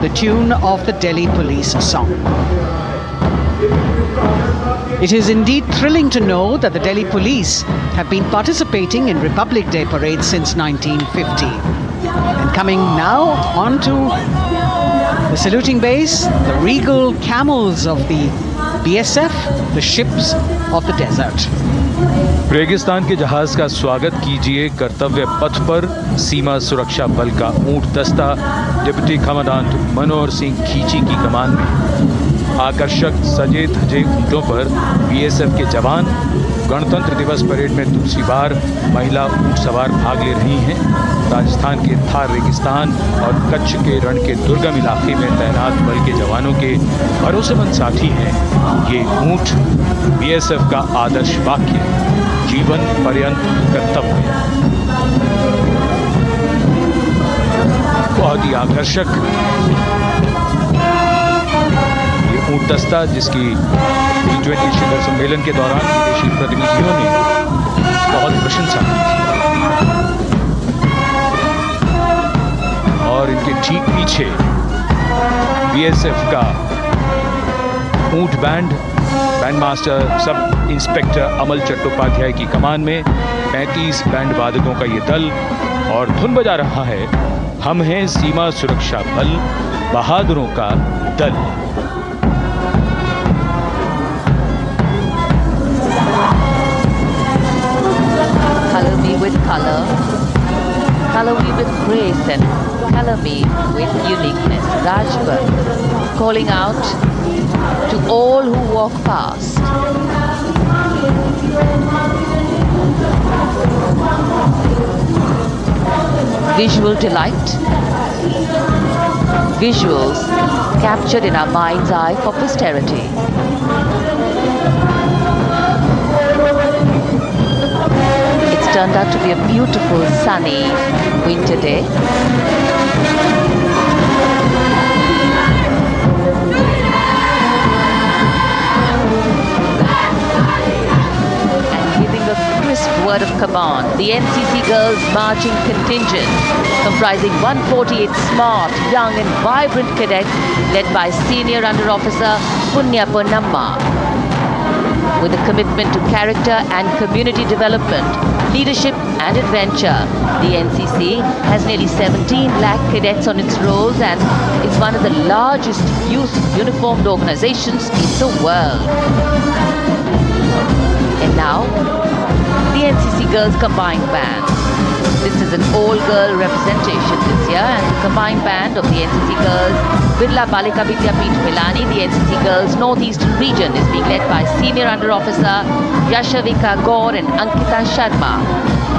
the tune of the Delhi police song. It is indeed thrilling to know that the Delhi police have been participating in Republic Day parades since 1950. And coming now onto the saluting base, the regal camels of the BSF, the ships of the desert. रेगिस्तान के जहाज का स्वागत कीजिए कर्तव्य पथ पर सीमा सुरक्षा बल का ऊंट दस्ता डिप्टी कमांडेंट मनोहर सिंह खींची की कमान में। आकर्षक सजे धजे ऊंटों पर बीएसएफ के जवान गणतंत्र दिवस परेड में दूसरी बार महिला ऊंट सवार भाग ले रही हैं। राजस्थान के थार रेगिस्तान और कच्छ के रण के दुर्गम इलाके में तैनात बल के जवानों के भरोसेमंद साथी हैं ये ऊंट। बीएसएफ का आदर्श वाक्य जीवन पर्यंत कर्तव्य। बहुत ही आकर्षक ये ऊंट दस्ता जिसकी G20 शिखर सम्मेलन के दौरान विदेशी प्रतिनिधियों ने बहुत प्रशंसा की थी। और इनके ठीक पीछे बीएसएफ का ऊंट बैंड मास्टर सब इंस्पेक्टर अमल चट्टोपाध्याय की कमान में 35 बैंड वादकों का ये दल और धुन बजा रहा है हम हैं सीमा सुरक्षा बल बहादुरों का दल। Color me with color, color me with grace, and color me with uniqueness. Rajput calling out to all who walk past. Visual delight, visuals captured in our mind's eye for posterity. It's turned out to be a beautiful sunny winter day. Word of command, the NCC Girls Marching Contingent, comprising 148 smart, young and vibrant cadets led by Senior Under Officer Punya Ponnamma. With a commitment to character and community development, leadership and adventure, the NCC has nearly 17 lakh cadets on its rolls and is one of the largest youth uniformed organizations in the world. And now, the NCC Girls Combined Band. This is an all-girl representation this year, and the combined band of the NCC Girls Birla Balika Vidyapeeth Pilani, the NCC Girls Northeastern region, is being led by Senior Under Officer Yashavika Gaur and Ankita Sharma.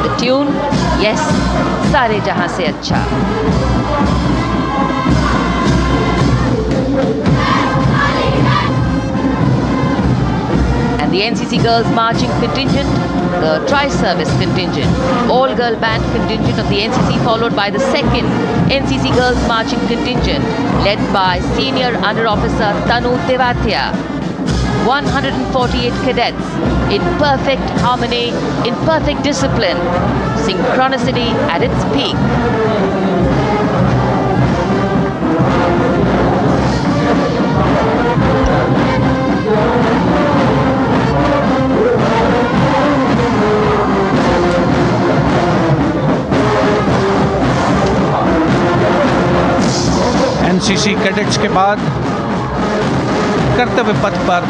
The tune, yes, Sare Jahan Se Acha. The NCC Girls Marching Contingent, the Tri-Service Contingent, all-girl band contingent of the NCC, followed by the second NCC Girls Marching Contingent, led by Senior Under Officer Tanu Tewatia. 148 cadets in perfect harmony, in perfect discipline, synchronicity at its peak. NCC cadets के बाद कर्तव्य पथ पर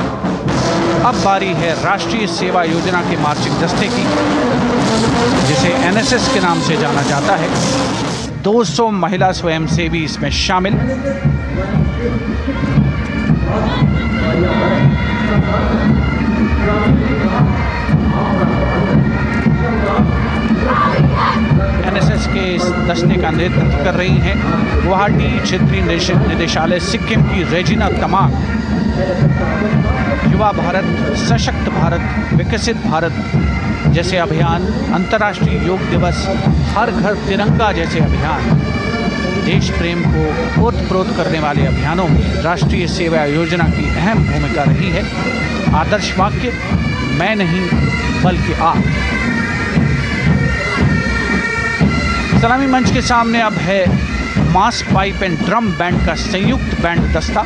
अब बारी है राष्ट्रीय सेवा योजना के मार्चिंग दस्ते की, जिसे एनएसएस के नाम से जाना जाता है। 200 महिला स्वयंसेवी इसमें शामिल। एनएसएस के इस दस्ते का नेतृत्व कर रही हैं गुवाहाटी क्षेत्रीय निदेशालय सिक्किम की रेजिना तमांग। युवा भारत, सशक्त भारत, विकसित भारत जैसे अभियान, अंतर्राष्ट्रीय योग दिवस, हर घर तिरंगा जैसे अभियान, देश प्रेम को ओतप्रोत करने वाले अभियानों में राष्ट्रीय सेवा योजना की अहम भूमिका रही है। आदर्श वाक्य, मैं नहीं बल्कि आप। सलामी मंच के सामने अब है मास पाइप एंड ड्रम बैंड का संयुक्त बैंड दस्ता।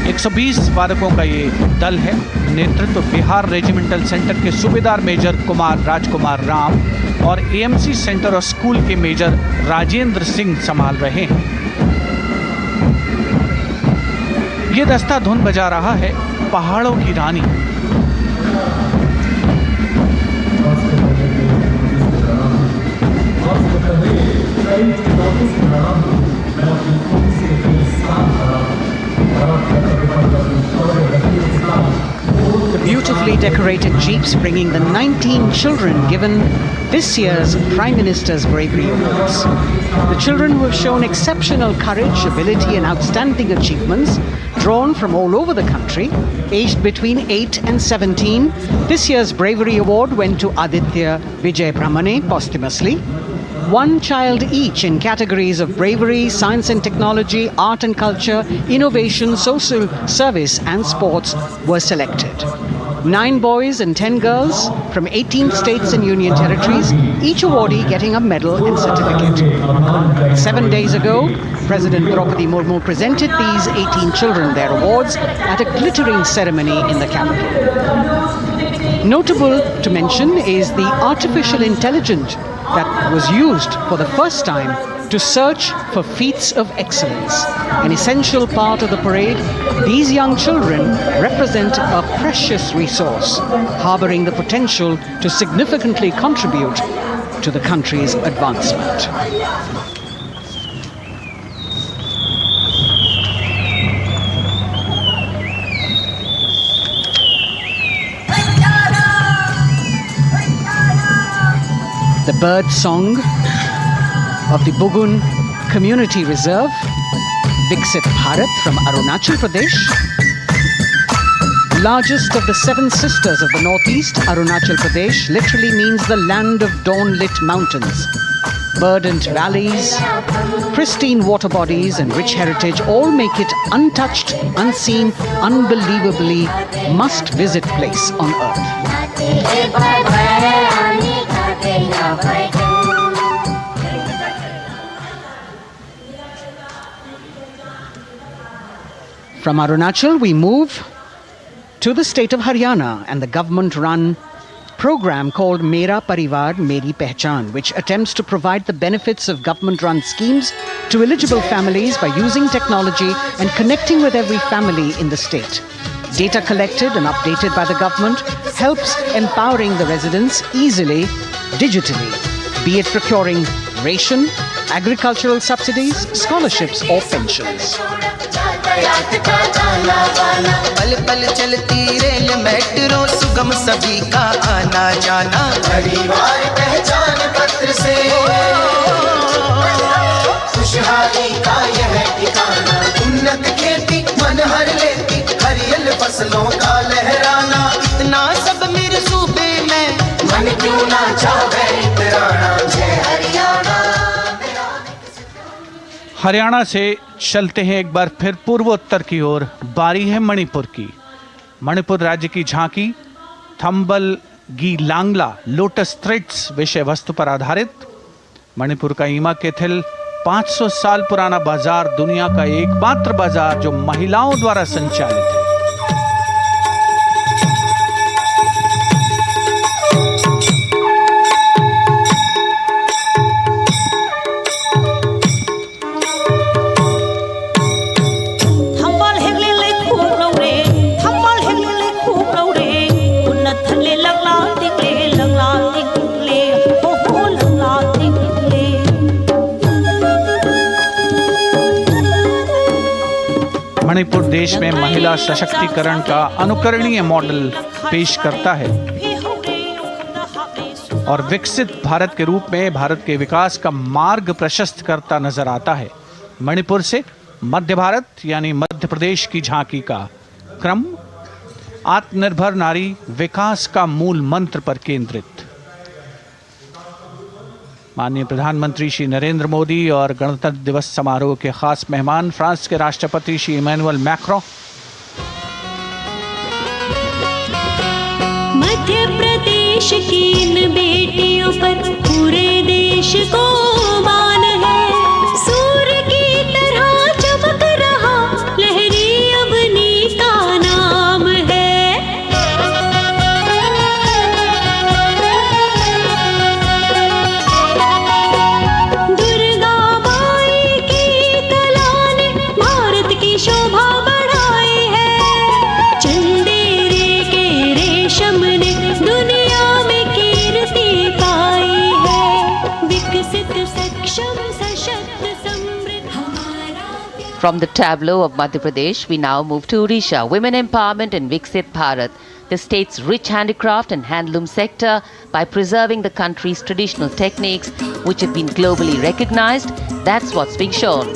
120 वादकों का ये दल है। नेतृत्व बिहार रेजिमेंटल सेंटर के सूबेदार मेजर राजकुमार राम और एएमसी सेंटर और स्कूल के मेजर राजेंद्र सिंह संभाल रहे हैं। ये दस्ता धुन बजा रहा है पहाड़ों की रानी। The beautifully decorated jeeps bringing the 19 children given this year's Prime Minister's Bravery Awards. The children who have shown exceptional courage, ability and outstanding achievements, drawn from all over the country, aged between 8 and 17. This year's Bravery Award went to Aditya Vijay Brahmane posthumously. One child each in categories of bravery, science and technology, art and culture, innovation, social service and sports were selected. 9 boys and 10 girls from 18 states and union territories, each awardee getting a medal and certificate. 7 days ago, President Draupadi Murmu presented these 18 children their awards at a glittering ceremony in the capital. Notable to mention is the artificial intelligence that was used for the first time to search for feats of excellence. An essential part of the parade, these young children represent a precious resource, harboring the potential to significantly contribute to the country's advancement. The bird song of the Bugun Community Reserve, Viksit Bharat from Arunachal Pradesh. Largest of the 7 sisters of the northeast, Arunachal Pradesh literally means the land of dawn-lit mountains. Verdant valleys, pristine water bodies and rich heritage all make it untouched, unseen, unbelievably must-visit place on earth. From Arunachal, we move to the state of Haryana and the government-run program called Mera Parivar Meri Pehchan, which attempts to provide the benefits of government-run schemes to eligible families by using technology and connecting with every family in the state. Data collected and updated by the government helps empowering the residents easily, digitally, be it procuring ration, agricultural subsidies, scholarships or pensions. पल पल चलती rail metro सुगम सभी का आना जाना परिवार पहचान पत्र से खुशहाली का यह ठिकाना उन्नत खेती मन हर लेती हरियल फसलों का लहराना इतना सब मेरे सूबे में मन क्यों ना चाहे इतराना जय हरियाणा। हरियाणा से चलते हैं एक बार फिर पूर्वोत्तर की ओर। बारी है मणिपुर की। मणिपुर राज्य की झांकी थंबल गी लांगला लोटस थ्रेड्स विषय वस्तु पर आधारित। मणिपुर का ईमा केथिल 500 साल पुराना बाजार, दुनिया का एकमात्र बाजार जो महिलाओं द्वारा संचालित है। मणिपुर देश में महिला सशक्तिकरण का अनुकरणीय मॉडल पेश करता है और विकसित भारत के रूप में भारत के विकास का मार्ग प्रशस्त करता नजर आता है। मणिपुर से मध्य भारत यानी मध्य प्रदेश की झांकी का क्रम आत्मनिर्भर नारी विकास का मूल मंत्र पर केंद्रित। माननीय प्रधानमंत्री श्री नरेंद्र मोदी और गणतंत्र दिवस समारोह के खास मेहमान फ्रांस के राष्ट्रपति श्री इमैनुअल मैक्रों। मध्य प्रदेश की इन बेटियों पर पूरे देश को मान है। From the tableau of Madhya Pradesh, we now move to Odisha. Women empowerment and Viksit Bharat, the state's rich handicraft and handloom sector, by preserving the country's traditional techniques, which have been globally recognized. That's what's being shown.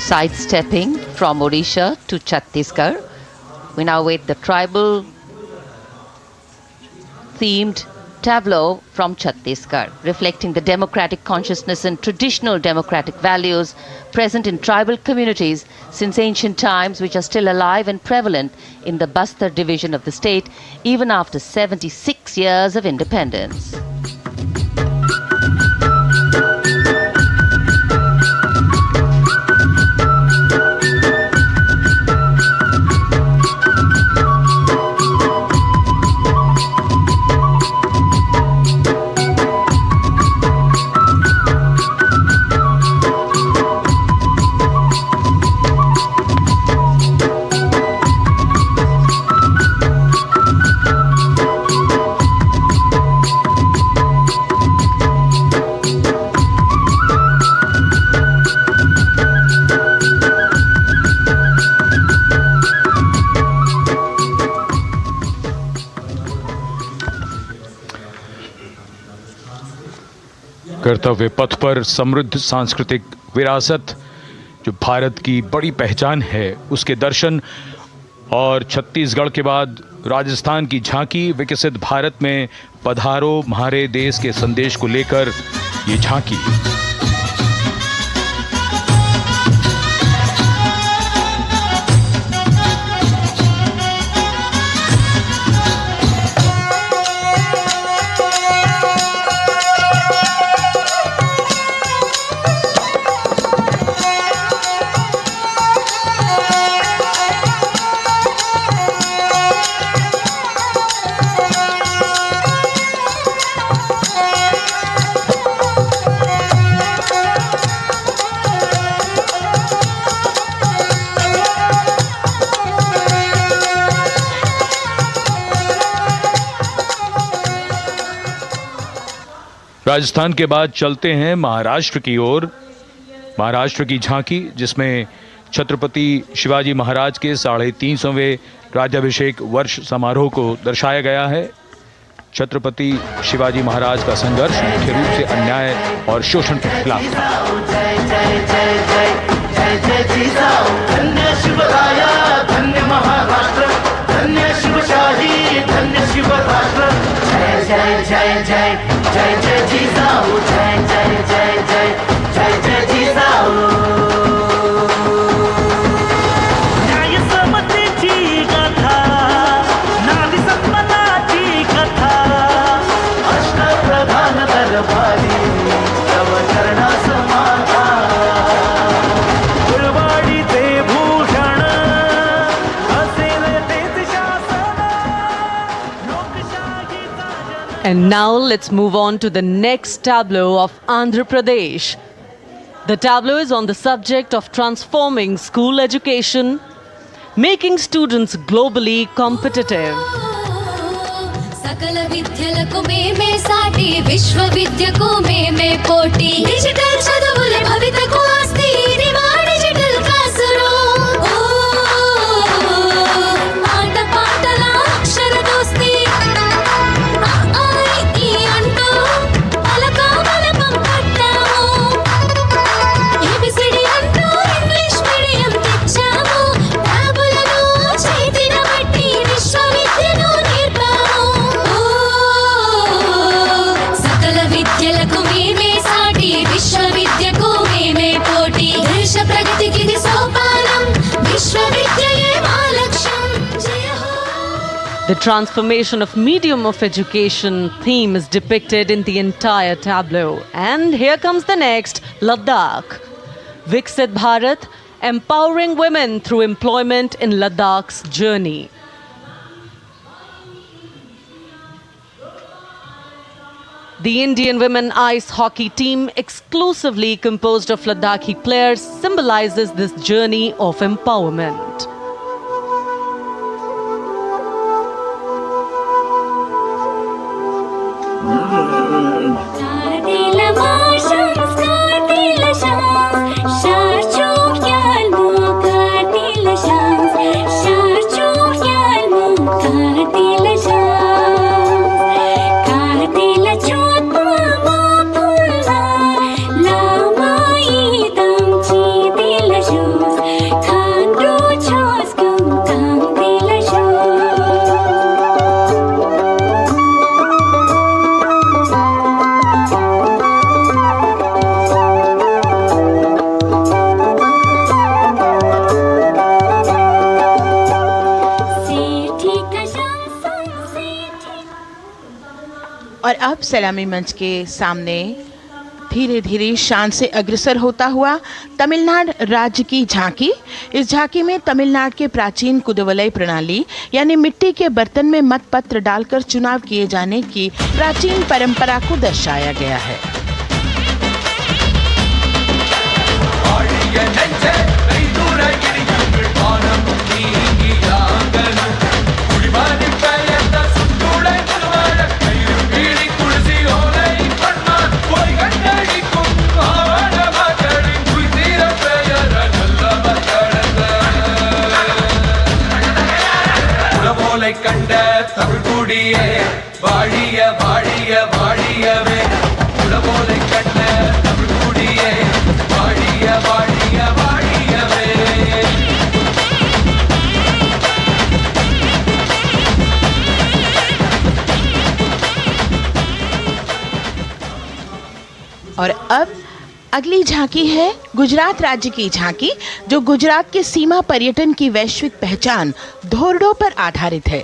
Sidestepping from Odisha to Chhattisgarh, we now wait the tribal themed tableau from Chhattisgarh, reflecting the democratic consciousness and traditional democratic values present in tribal communities since ancient times, which are still alive and prevalent in the Bastar division of the state, even after 76 years of independence. कर्तव्य पथ पर समृद्ध सांस्कृतिक विरासत जो भारत की बड़ी पहचान है उसके दर्शन, और छत्तीसगढ़ के बाद राजस्थान की झांकी विकसित भारत में पधारो म्हारे देश के संदेश को लेकर ये झांकी। राजस्थान के बाद चलते हैं महाराष्ट्र की ओर। महाराष्ट्र की झांकी जिसमें छत्रपति शिवाजी महाराज के 350वें राज्याभिषेक वर्ष समारोह को दर्शाया गया है। छत्रपति शिवाजी महाराज का संघर्ष मुख्य रूप से अन्याय और शोषण के खिलाफ था। धन्य महाराष्ट्र, धन्य शिवशाही, धन्य शिवराष्ट्र। जय जय जय जय जय जय जिजाऊ, जय जय जय जय जय जय जिजाऊ। न्याय समतेची गाथा, नारी सन्मानाची कथा, अष्टप्रधान दरबारी तव चरणा समाधा। गुरवाडीचे भूषण असेल तेच शासन, लोकशाहीचा जन। And now let's move on to the next tableau of Andhra Pradesh. The tableau is on the subject of transforming school education, making students globally competitive. सकल विद्यలకు మేమే సాటి విశ్వ విద్యకు మేమే పోటీ డిజిటల్ చదువుల భవితకు ఆస్తి ఇది మా డిజిటల్ క్లాస్ రూమ్ ఆట పాటల అక్షర దోస్తి ఈ అంటూ పలక బలపం పట్టాము ఏబిసిడి అంటూ ఇంగ్లీష్ మీడియం తెచ్చాము ట్యాబులను చేతిన బట్టి విశ్వ విద్యను నేర్పాము సకల విద్యలకు మేమే సాటి విశ్వ విద్యకు మేమే The transformation of medium of education theme is depicted in the entire tableau. And here comes the next, Ladakh. Viksit Bharat, empowering women through employment in Ladakh's journey. The Indian women ice hockey team, exclusively composed of Ladakhi players, symbolizes this journey of empowerment. और अब सलामी मंच के सामने धीरे धीरे शान से अग्रसर होता हुआ तमिलनाडु राज्य की झांकी। इस झांकी में तमिलनाडु के प्राचीन कुदवलय प्रणाली यानी मिट्टी के बर्तन में मतपत्र डालकर चुनाव किए जाने की प्राचीन परंपरा को दर्शाया गया है। கண்ட தமிழ்குடியே வாழிய வாழிய வாழியவே உலகோலை கண்ட தமிழ்குடியே வாழிய வாழிய வாழியவே और अब अगली झांकी है गुजरात राज्य की झांकी, जो गुजरात के सीमा पर्यटन की वैश्विक पहचान धोरडो पर आधारित है।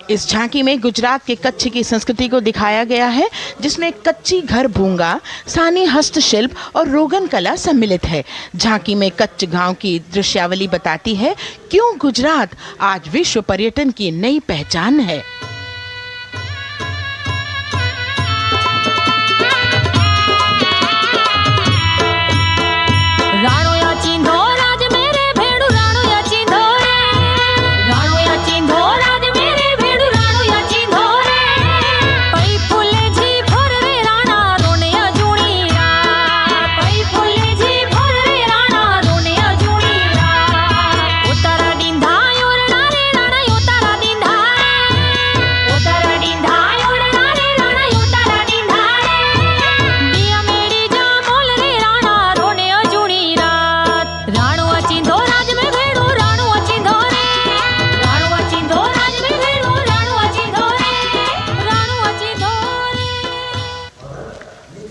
इस झांकी में गुजरात के कच्छ की संस्कृति को दिखाया गया है, जिसमें कच्ची घर भूंगा, सानी हस्तशिल्प और रोगन कला सम्मिलित है। झांकी में कच्छ गांव की दृश्यावली बताती है क्यों गुजरात आज विश्व पर्यटन की नई पहचान है।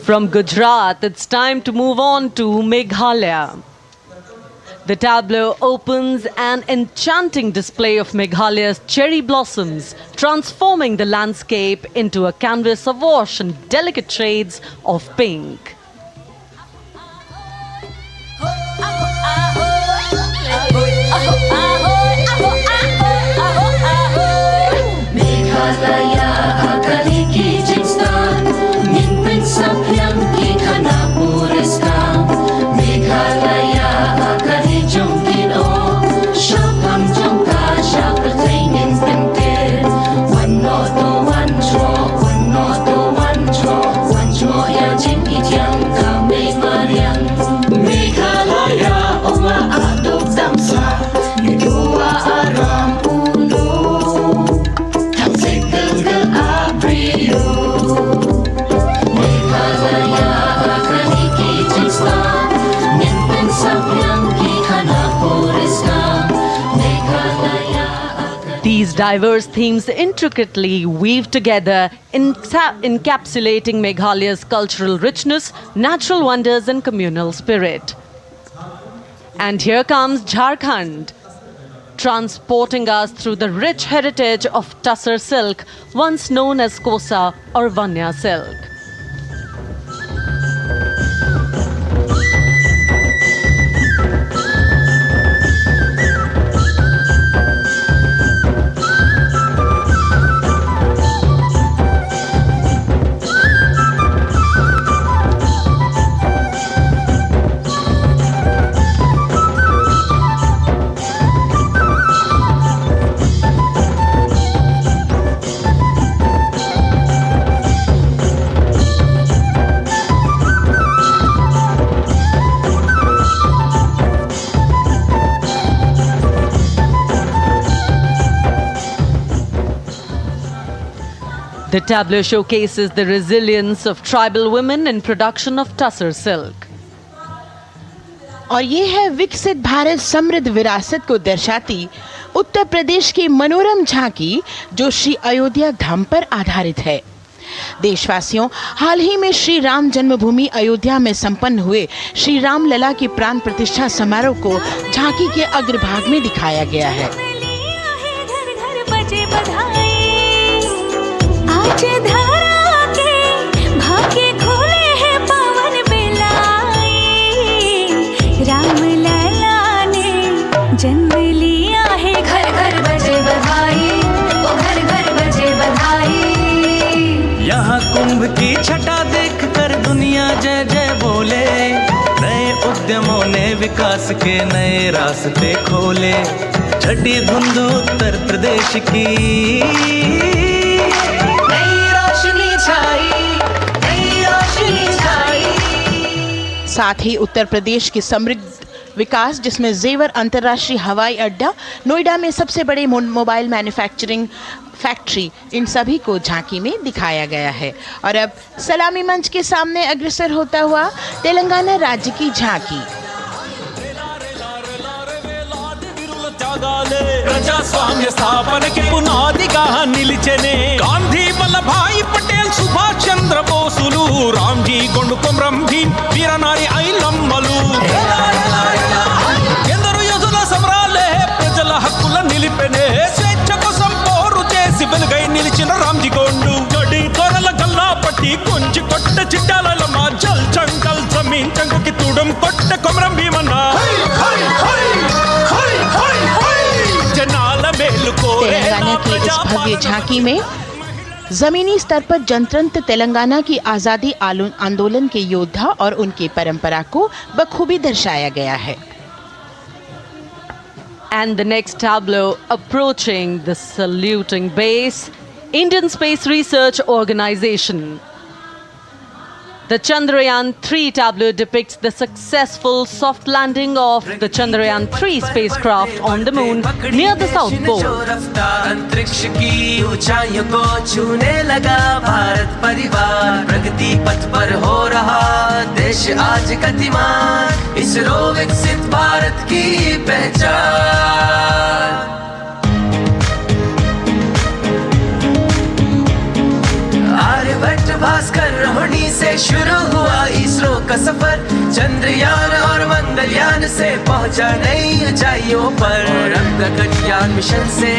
From Gujarat, it's time to move on to Meghalaya. The tableau opens an enchanting display of Meghalaya's cherry blossoms, transforming the landscape into a canvas awash in delicate shades of pink. These diverse themes intricately weave together, encapsulating Meghalaya's cultural richness, natural wonders and communal spirit. And here comes Jharkhand. transporting us through the rich heritage of Tussar silk, once known as Kosa or Vanya silk. The tableau showcases the resilience of tribal women in production of Tussar silk. और ये है विकसित भारत समृद्ध विरासत को दर्शाती उत्तर प्रदेश की मनोरम झांकी जो श्री अयोध्या धाम पर आधारित है। देशवासियों, हाल ही में श्री राम जन्मभूमि अयोध्या में संपन्न हुए श्री राम लला की प्राण प्रतिष्ठा समारोह को झांकी के अग्रभाग में दिखाया गया है। आज धारा के भाग्य खोले हैं पावन बेलाई, राम लला ने जन्म लिया है। घर घर बजे बधाई, ओ घर घर बजे बधाई। यहाँ कुंभ की छटा देख कर दुनिया जय जय बोले, नए उद्यमों ने विकास के नए रास्ते खोले। छठी धुंध उत्तर प्रदेश की साथ ही उत्तर प्रदेश की समृद्ध विकास जिसमें जेवर अंतर्राष्ट्रीय हवाई अड्डा, नोएडा में सबसे बड़े मोबाइल मैन्युफैक्चरिंग फैक्ट्री, इन सभी को झांकी में दिखाया गया है। और अब सलामी मंच के सामने अग्रसर होता हुआ तेलंगाना राज्य की झांकी। ప్రజాస్వామ్య స్థాపనకి పునాదిగా నిలిచెనే గాంధీ వల్లభాయ్ పటేల్ సుభాష్ చంద్ర బోసులు రామ్జీ గొండు కొమరం భీం వీరనారి ఐలమ్మలు ఎందరో యోధుల సమరాలే ప్రజల హక్కుల నిలిపెనే స్వేచ్ఛ కోసం పోరు చేసి వెలుగై నిలిచిన రామ్జీ గొండు గడి కొరల గల్లా పట్టి కొంచి కొట్ట చిట్టాలమ్మ జల్ చంకల్ జమీన్ చంకుకి తుడం కొట్ట కొమరం భీమన్న तेलंगाना की इस भव्य झांकी में जमीनी स्तर पर जनतंत्र तेलंगाना की आजादी आंदोलन के योद्धा और उनकी परंपरा को बखूबी दर्शाया गया है। And the next tableau approaching the saluting base, Indian Space Research Organization. The Chandrayaan-3 tableau depicts the successful soft landing of the Chandrayaan-3 spacecraft on the moon near the South Pole. अंतरिक्ष की ऊंचाइयों को छूने लगा भारत परिवार, प्रगति पथ पर हो रहा देश आज गतिमान, इसरो विकसित भारत की पहचान। आर्यभट्ट भास्कर रोहिणी से शुरू हुआ इसरो का सफर, चंद्रयान और मंगलयान से पहुंचा नई ऊंचाइयों पर, और अब गगनयान मिशन से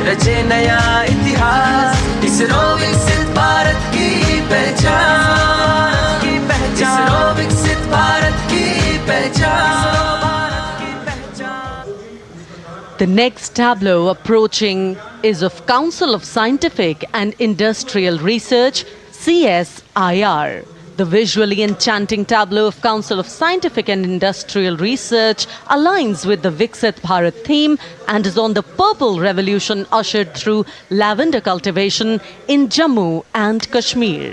रचे नया इतिहास, इसरो विकसित भारत की पहचान, इसरो विकसित भारत की पहचान। The next tableau approaching is of Council of Scientific and Industrial Research, CSIR. The visually enchanting tableau of Council of Scientific and Industrial Research aligns with the Viksit Bharat theme and is on the purple revolution ushered through lavender cultivation in Jammu and Kashmir.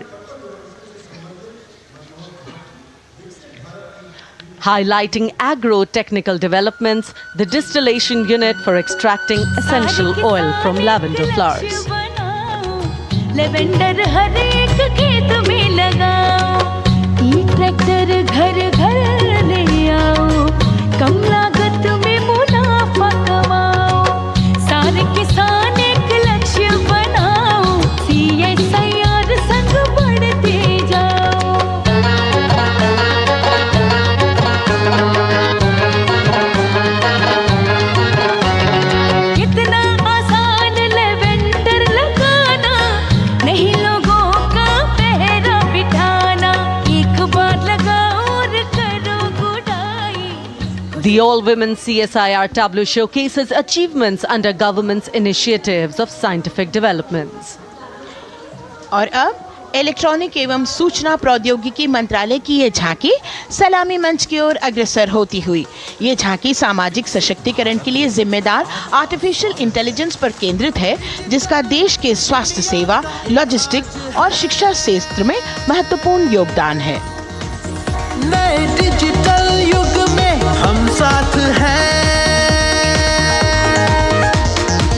Highlighting agro-technical developments, the distillation unit for extracting essential oil from lavender flowers. Lavender हर एक खेत में लगाओ, ई tractor घर घर ले आओ, कम लागत में मुनाफा कमाओ, सारे किसान एक लक्ष्य बनाओ, CSIR संग बढ़ते जाओ। The all-women CSIR tableau showcases achievements under government's initiatives of scientific developments. और अब इलेक्ट्रॉनिक एवं सूचना प्रौद्योगिकी मंत्रालय की ये झांकी सलामी मंच की ओर अग्रसर होती हुई। ये झांकी सामाजिक सशक्तिकरण के लिए जिम्मेदार आर्टिफिशियल इंटेलिजेंस पर केंद्रित है, जिसका देश के स्वास्थ्य सेवा, लॉजिस्टिक और शिक्षा क्षेत्र में महत्वपूर्ण योगदान है। नए डिजिटल युग में हम साथ हैं,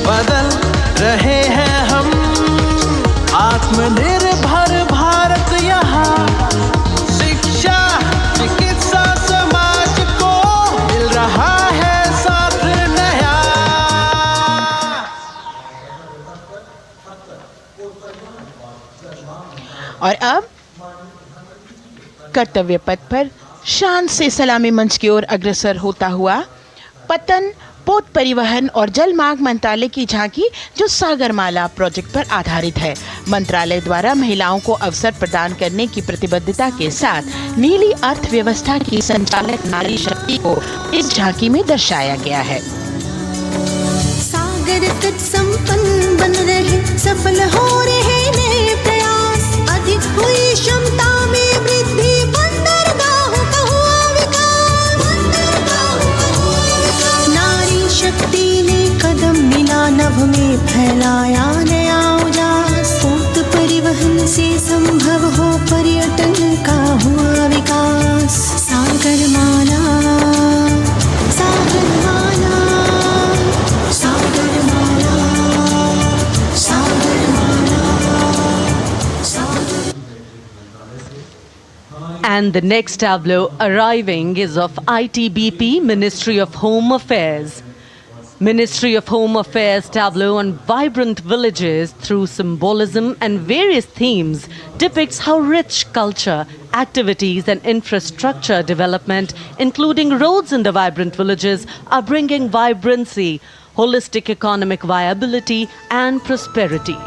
बदल रहे हैं हम, आत्मनिर्भर भारत यहाँ, शिक्षा चिकित्सा समाज को मिल रहा है साथ नया। और अब कर्तव्य पथ पर शान से सलामी मंच की ओर अग्रसर होता हुआ पतन, पोत परिवहन और जल मार्ग मंत्रालय की झांकी, जो सागरमाला प्रोजेक्ट पर आधारित है। मंत्रालय द्वारा महिलाओं को अवसर प्रदान करने की प्रतिबद्धता के साथ नीली अर्थव्यवस्था की संचालक नारी शक्ति को इस झांकी में दर्शाया गया है। सागर तट संपन्न बन रहे, सफल हो रहे नए प्रयास, अधिक हुई क्षमता में वृद्धि, बंदरगाहों का हुआ विकास, नारी शक्ति ने कदम मिला नभ में, फैलाया नया उजास, पोत परिवहन से संभव हो पर्यटन का हुआ विकास। सागरमाला, सागरमाला, सागरमाला, सागरमाला, सागर। And the next tableau arriving is of ITBP, Ministry of Home Affairs. Ministry of Home Affairs tableau on vibrant villages through symbolism and various themes depicts how rich culture, activities and infrastructure development, including roads in the vibrant villages, are bringing vibrancy, holistic economic viability and prosperity.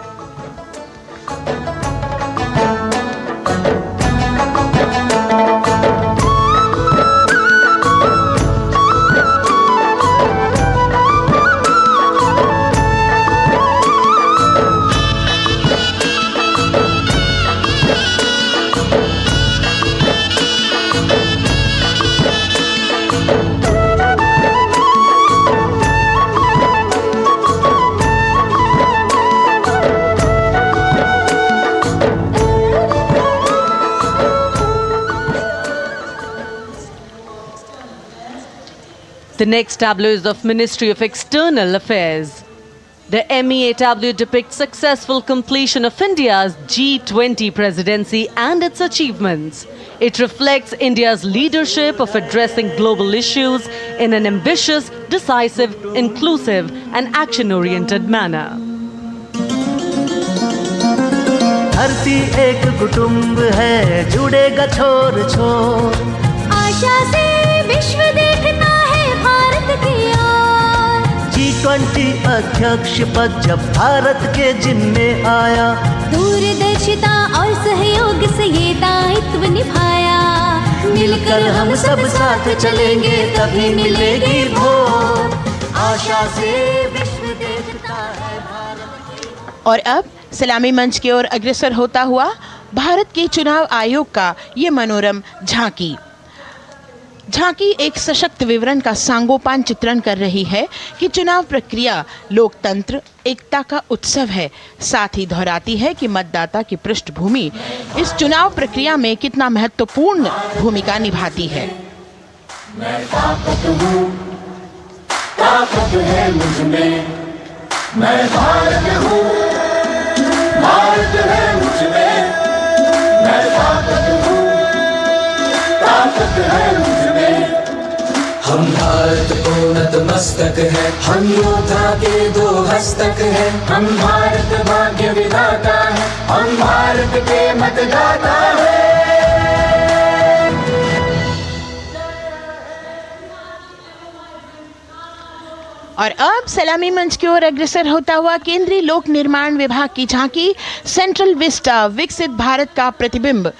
The next tableau is of Ministry of External Affairs. The MEA tableau depicts successful completion of India's G20 presidency and its achievements. It reflects India's leadership of addressing global issues in an ambitious, decisive, inclusive and action-oriented manner. धरती एक कुटुंब है, जुड़ेगा छोर छोर, आशा से विश्व देखता है भारत की ओर। G20 अध्यक्ष पद जब भारत के जिम्मे आया, दूरदर्शिता और सहयोग से ये दायित्व निभाया, मिलकर हम सब साथ चलेंगे तभी मिलेगी भोर, आशा से विश्व देखता है भारत की। और अब सलामी मंच की ओर अग्रसर होता हुआ भारत के चुनाव आयोग का ये मनोरम झांकी एक सशक्त विवरण का सांगोपान चित्रण कर रही है कि चुनाव प्रक्रिया लोकतंत्र, एकता का उत्सव है। साथ ही दोहराती है कि मतदाता की पृष्ठभूमि इस चुनाव प्रक्रिया में कितना महत्वपूर्ण भूमिका निभाती है। मैं ताकत हूँ, ताकत है मुझ में, मैं भारत हूँ, भारत है मुझ में, मैं ताकत हूँ, ताकत है मुझ में। हम भारत को नतमस्तक है, हम योद्धा के दो हस्तक है, हम भारत भाग्य विधाता है, हम भारत के मतदाता है। और अब सलामी मंच की ओर अग्रसर होता हुआ केंद्रीय लोक निर्माण विभाग की झांकी सेंट्रल विस्टा, विकसित भारत का प्रतिबिंब।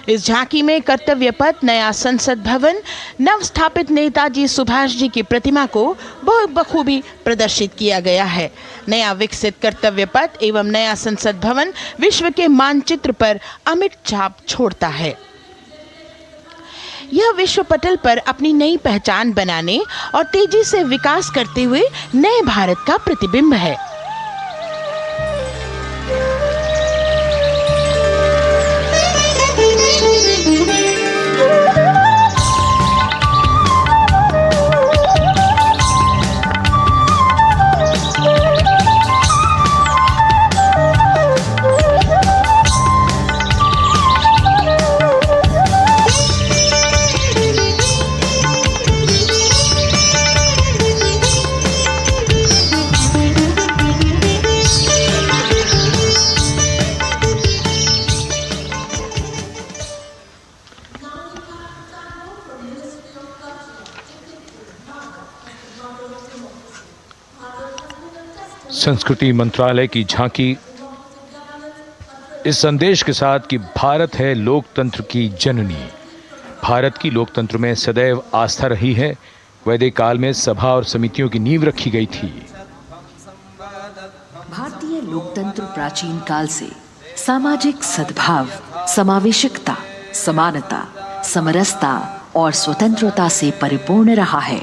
इस झांकी में कर्तव्य पथ, नया संसद भवन, नव स्थापित नेताजी सुभाष जी की प्रतिमा को बहुत बखूबी प्रदर्शित किया गया है। नया विकसित कर्तव्य पथ एवं नया संसद भवन विश्व के मानचित्र पर अमिट छाप छोड़ता है। यह विश्व पटल पर अपनी नई पहचान बनाने और तेजी से विकास करते हुए नए भारत का प्रतिबिंब है। संस्कृति मंत्रालय की झांकी इस संदेश के साथ कि भारत है लोकतंत्र की जननी। भारत की लोकतंत्र में सदैव आस्था रही है। वैदिक काल में सभा और समितियों की नींव रखी गई थी। भारतीय लोकतंत्र प्राचीन काल से सामाजिक सद्भाव, समावेशकता, समानता, समरसता और स्वतंत्रता से परिपूर्ण रहा है।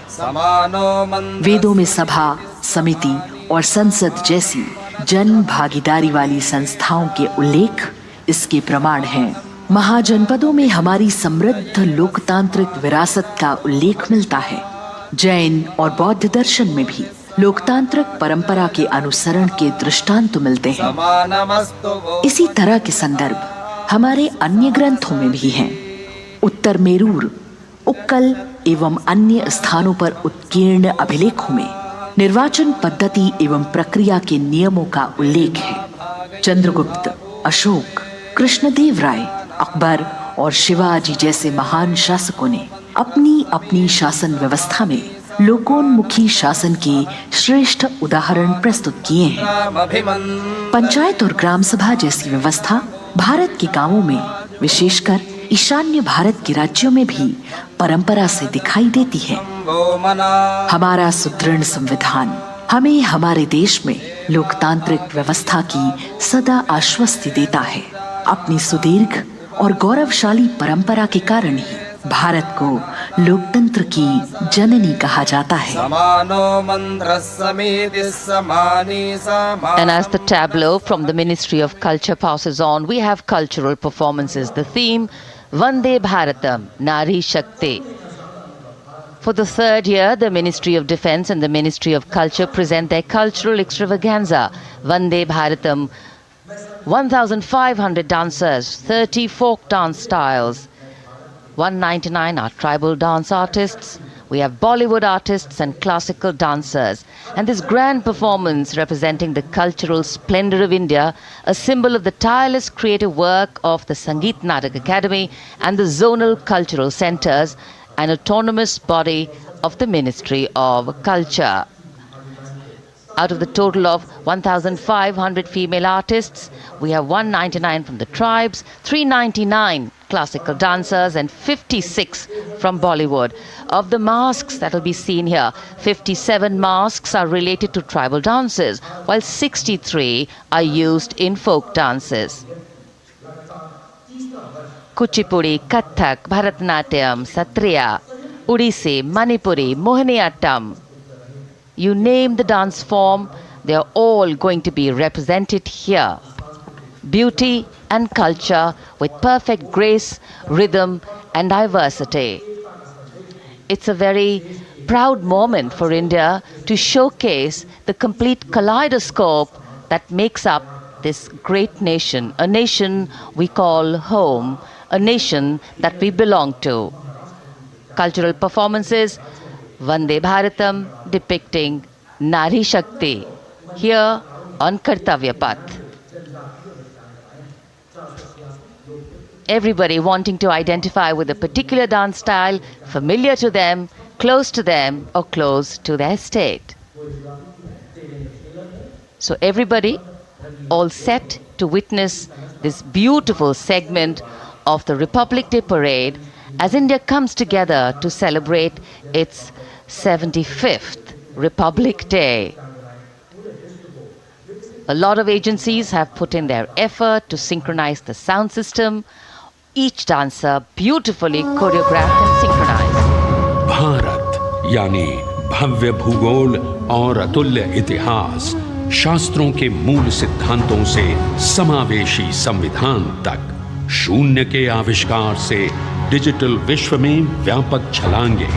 वेदों में सभा, समिति और संसद जैसी जन भागीदारी वाली संस्थाओं के उल्लेख इसके प्रमाण हैं। महाजनपदों में हमारी समृद्ध लोकतांत्रिक विरासत का उल्लेख मिलता है। जैन और बौद्ध दर्शन में भी लोकतांत्रिक परंपरा के अनुसरण के दृष्टांत मिलते हैं। इसी तरह के संदर्भ हमारे अन्य ग्रंथों में भी हैं। उत्तर मेरूर, उक्कल एवं अन्य स्थानों पर उत्कीर्ण अभिलेखों में निर्वाचन पद्धति एवं प्रक्रिया के नियमों का उल्लेख है। चंद्रगुप्त, अशोक, कृष्णदेव राय, अकबर और शिवाजी जैसे महान शासकों ने अपनी अपनी शासन व्यवस्था में लोकोन्मुखी शासन के श्रेष्ठ उदाहरण प्रस्तुत किए हैं। पंचायत और ग्राम सभा जैसी व्यवस्था भारत के गांवों में, विशेषकर ईशान्य भारत के राज्यों में भी परंपरा से दिखाई देती है। हमारा सुदृढ़ संविधान हमें हमारे देश में लोकतांत्रिक व्यवस्था की सदा आश्वस्ति देता है। अपनी सुदीर्घ और गौरवशाली परंपरा के कारण ही भारत को लोकतंत्र की जननी कहा जाता है। And as the tableau from the Ministry of Culture passes on, we have cultural performances. The theme, Vande Bharatam, Nari Shakti. For the third year, the Ministry of Defence and the Ministry of Culture present their cultural extravaganza, Vande Bharatam. 1,500 dancers, 30 folk dance styles, 199 are tribal dance artists. We have Bollywood artists and classical dancers. And this grand performance representing the cultural splendor of India, a symbol of the tireless creative work of the Sangeet Natak Academy and the zonal cultural centers, an autonomous body of the Ministry of Culture. Out of the total of 1,500 female artists, we have 199 from the tribes, 399 classical dancers and 56 from Bollywood. Of the masks that will be seen here, 57 masks are related to tribal dances, while 63 are used in folk dances. Kuchipudi, Kathak, Bharatanatyam, Satriya, Odissi, Manipuri, Mohiniyattam. You name the dance form, they are all going to be represented here. Beauty and culture with perfect grace, rhythm and diversity. It's a very proud moment for India to showcase the complete kaleidoscope that makes up this great nation, a nation we call home, a nation that we belong to. Cultural performances, Vande Bharatam depicting Nari Shakti here on Kartavyapath. Everybody wanting to identify with a particular dance style, familiar to them, close to them or close to their state. So everybody all set to witness this beautiful segment of the Republic Day parade as India comes together to celebrate its 75th Republic Day. A lot of agencies have put in their effort to synchronize the sound system, each dancer beautifully choreographed and synchronized. Bharat यानी भव्य भूगोल और अतुल्य इतिहास, शास्त्रों के मूल सिद्धांतों से समावेशी संविधान तक, शून्य के आविष्कार से डिजिटल विश्व में व्यापक छलांगे,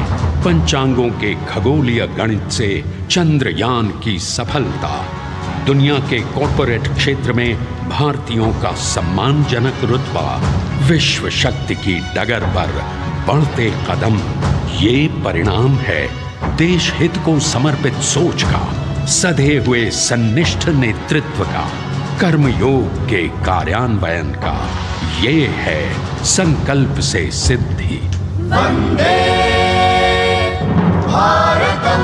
पंचांगों के खगोलीय गणित से चंद्रयान की सफलता, दुनिया के कॉर्पोरेट क्षेत्र में भारतीयों का सम्मानजनक रुतबा, विश्व शक्ति की डगर पर बढ़ते कदम, ये परिणाम है देश हित को समर्पित सोच का, सधे हुए सन्निष्ठ नेतृत्व का, कर्मयोग के कार्यान्वयन का। ये है संकल्प से सिद्धि। वंदे भारतम,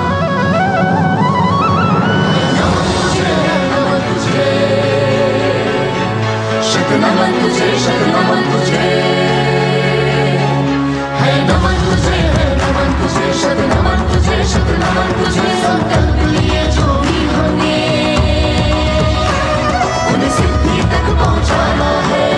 नमन तुझे, शतनमन तुझे, है नमन तुझे, है नमन तुझे, शतनमन तुझे, शतनमन तुझे। संकल्प लिए जो भी हमने उन्हें सिद्धि तक पहुंचाना है।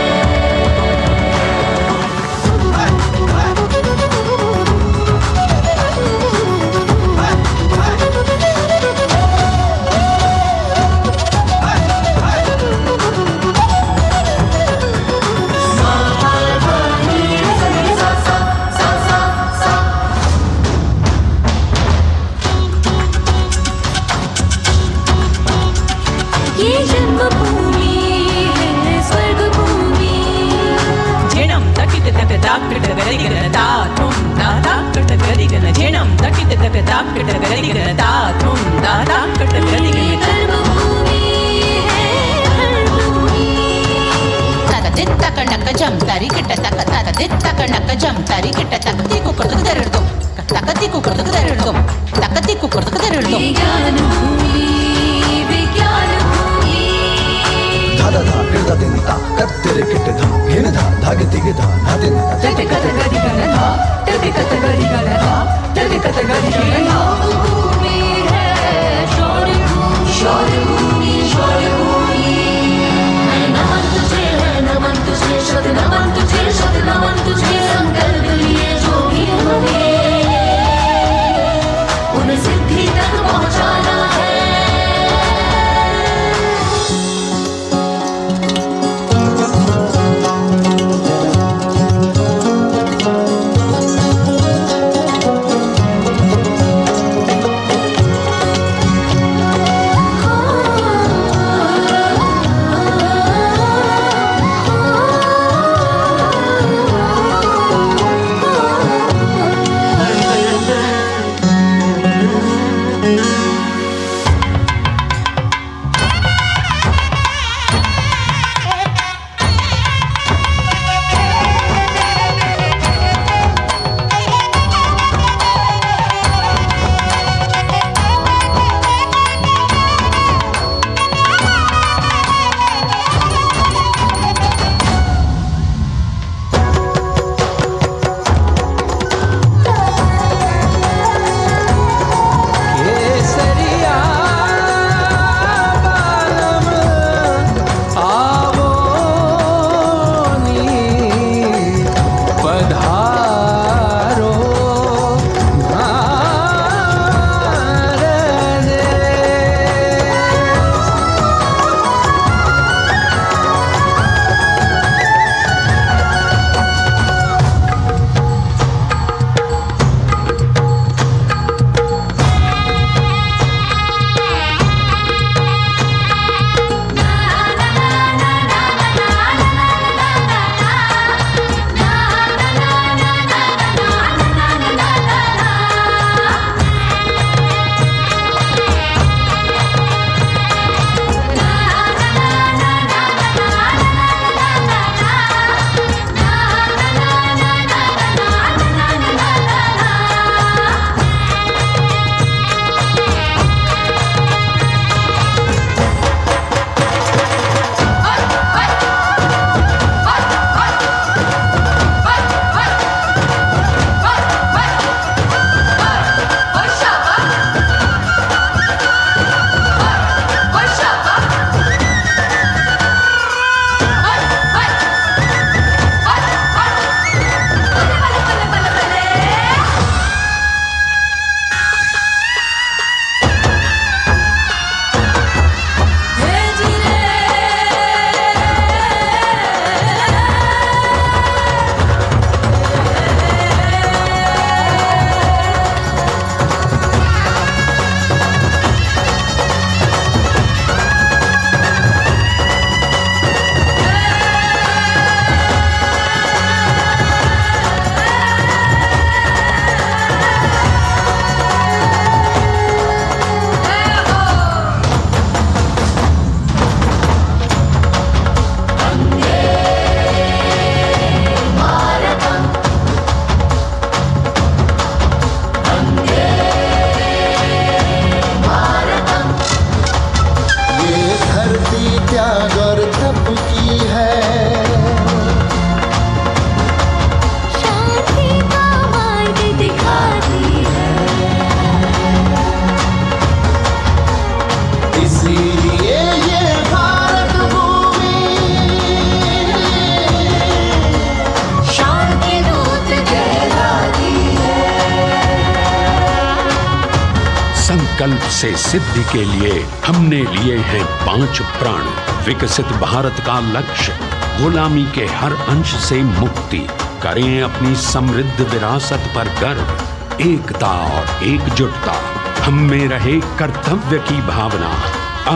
संकल्प से सिद्धि के लिए हमने लिए हैं 5 प्रण। विकसित भारत का लक्ष्य, गुलामी के हर अंश से मुक्ति, करें अपनी समृद्ध विरासत पर गर्व, एकता और एकजुटता, हम में रहे कर्तव्य की भावना।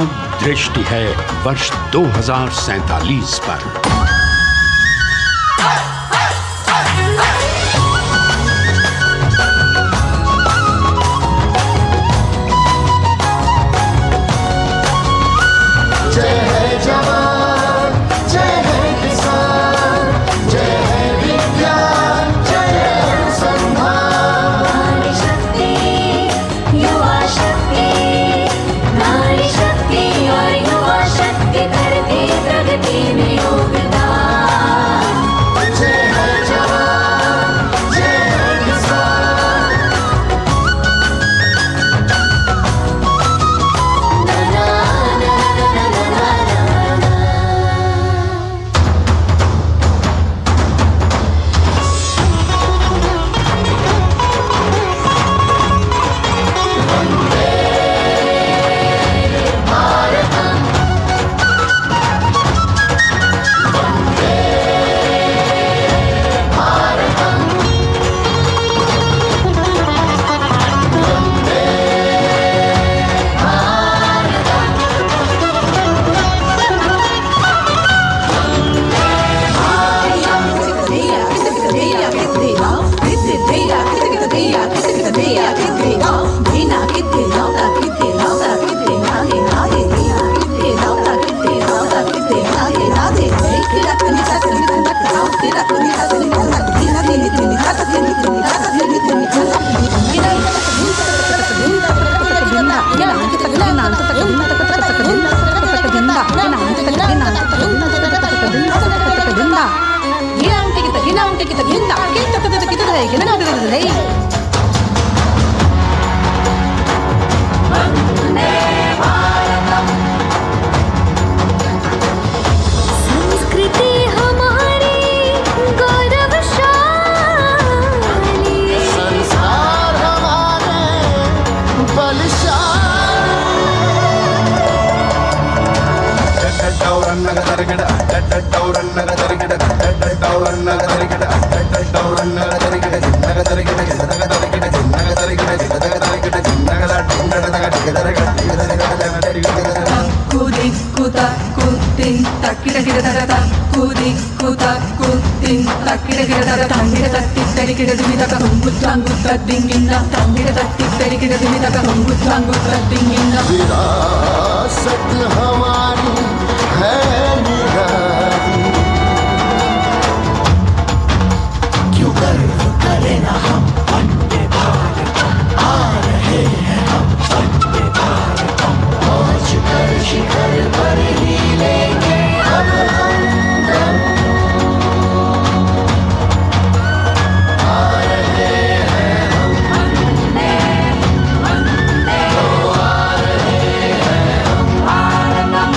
अब दृष्टि है वर्ष 2047 पर। विरासत हमारी है निराली, क्यों गर्व करें ना हम वंदे भारतम, आ रहे हैं हम वंदे भारतम, पहुंच कर शिखर पर ही लेंगे अब हम दम। आ रहे हैं हम वंदे वंदे, आ रहे हैं हम भारतम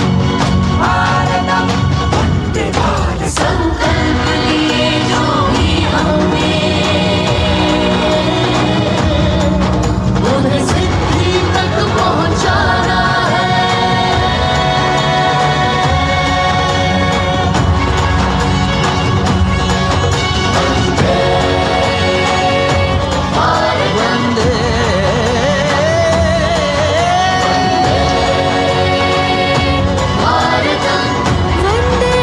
भारतम वंदे भारत। संकल्प लिए जो भी हमने उन्हें सिद्धि तक पहुंचाना है। वंदे भारत वंदे भारतम वंदे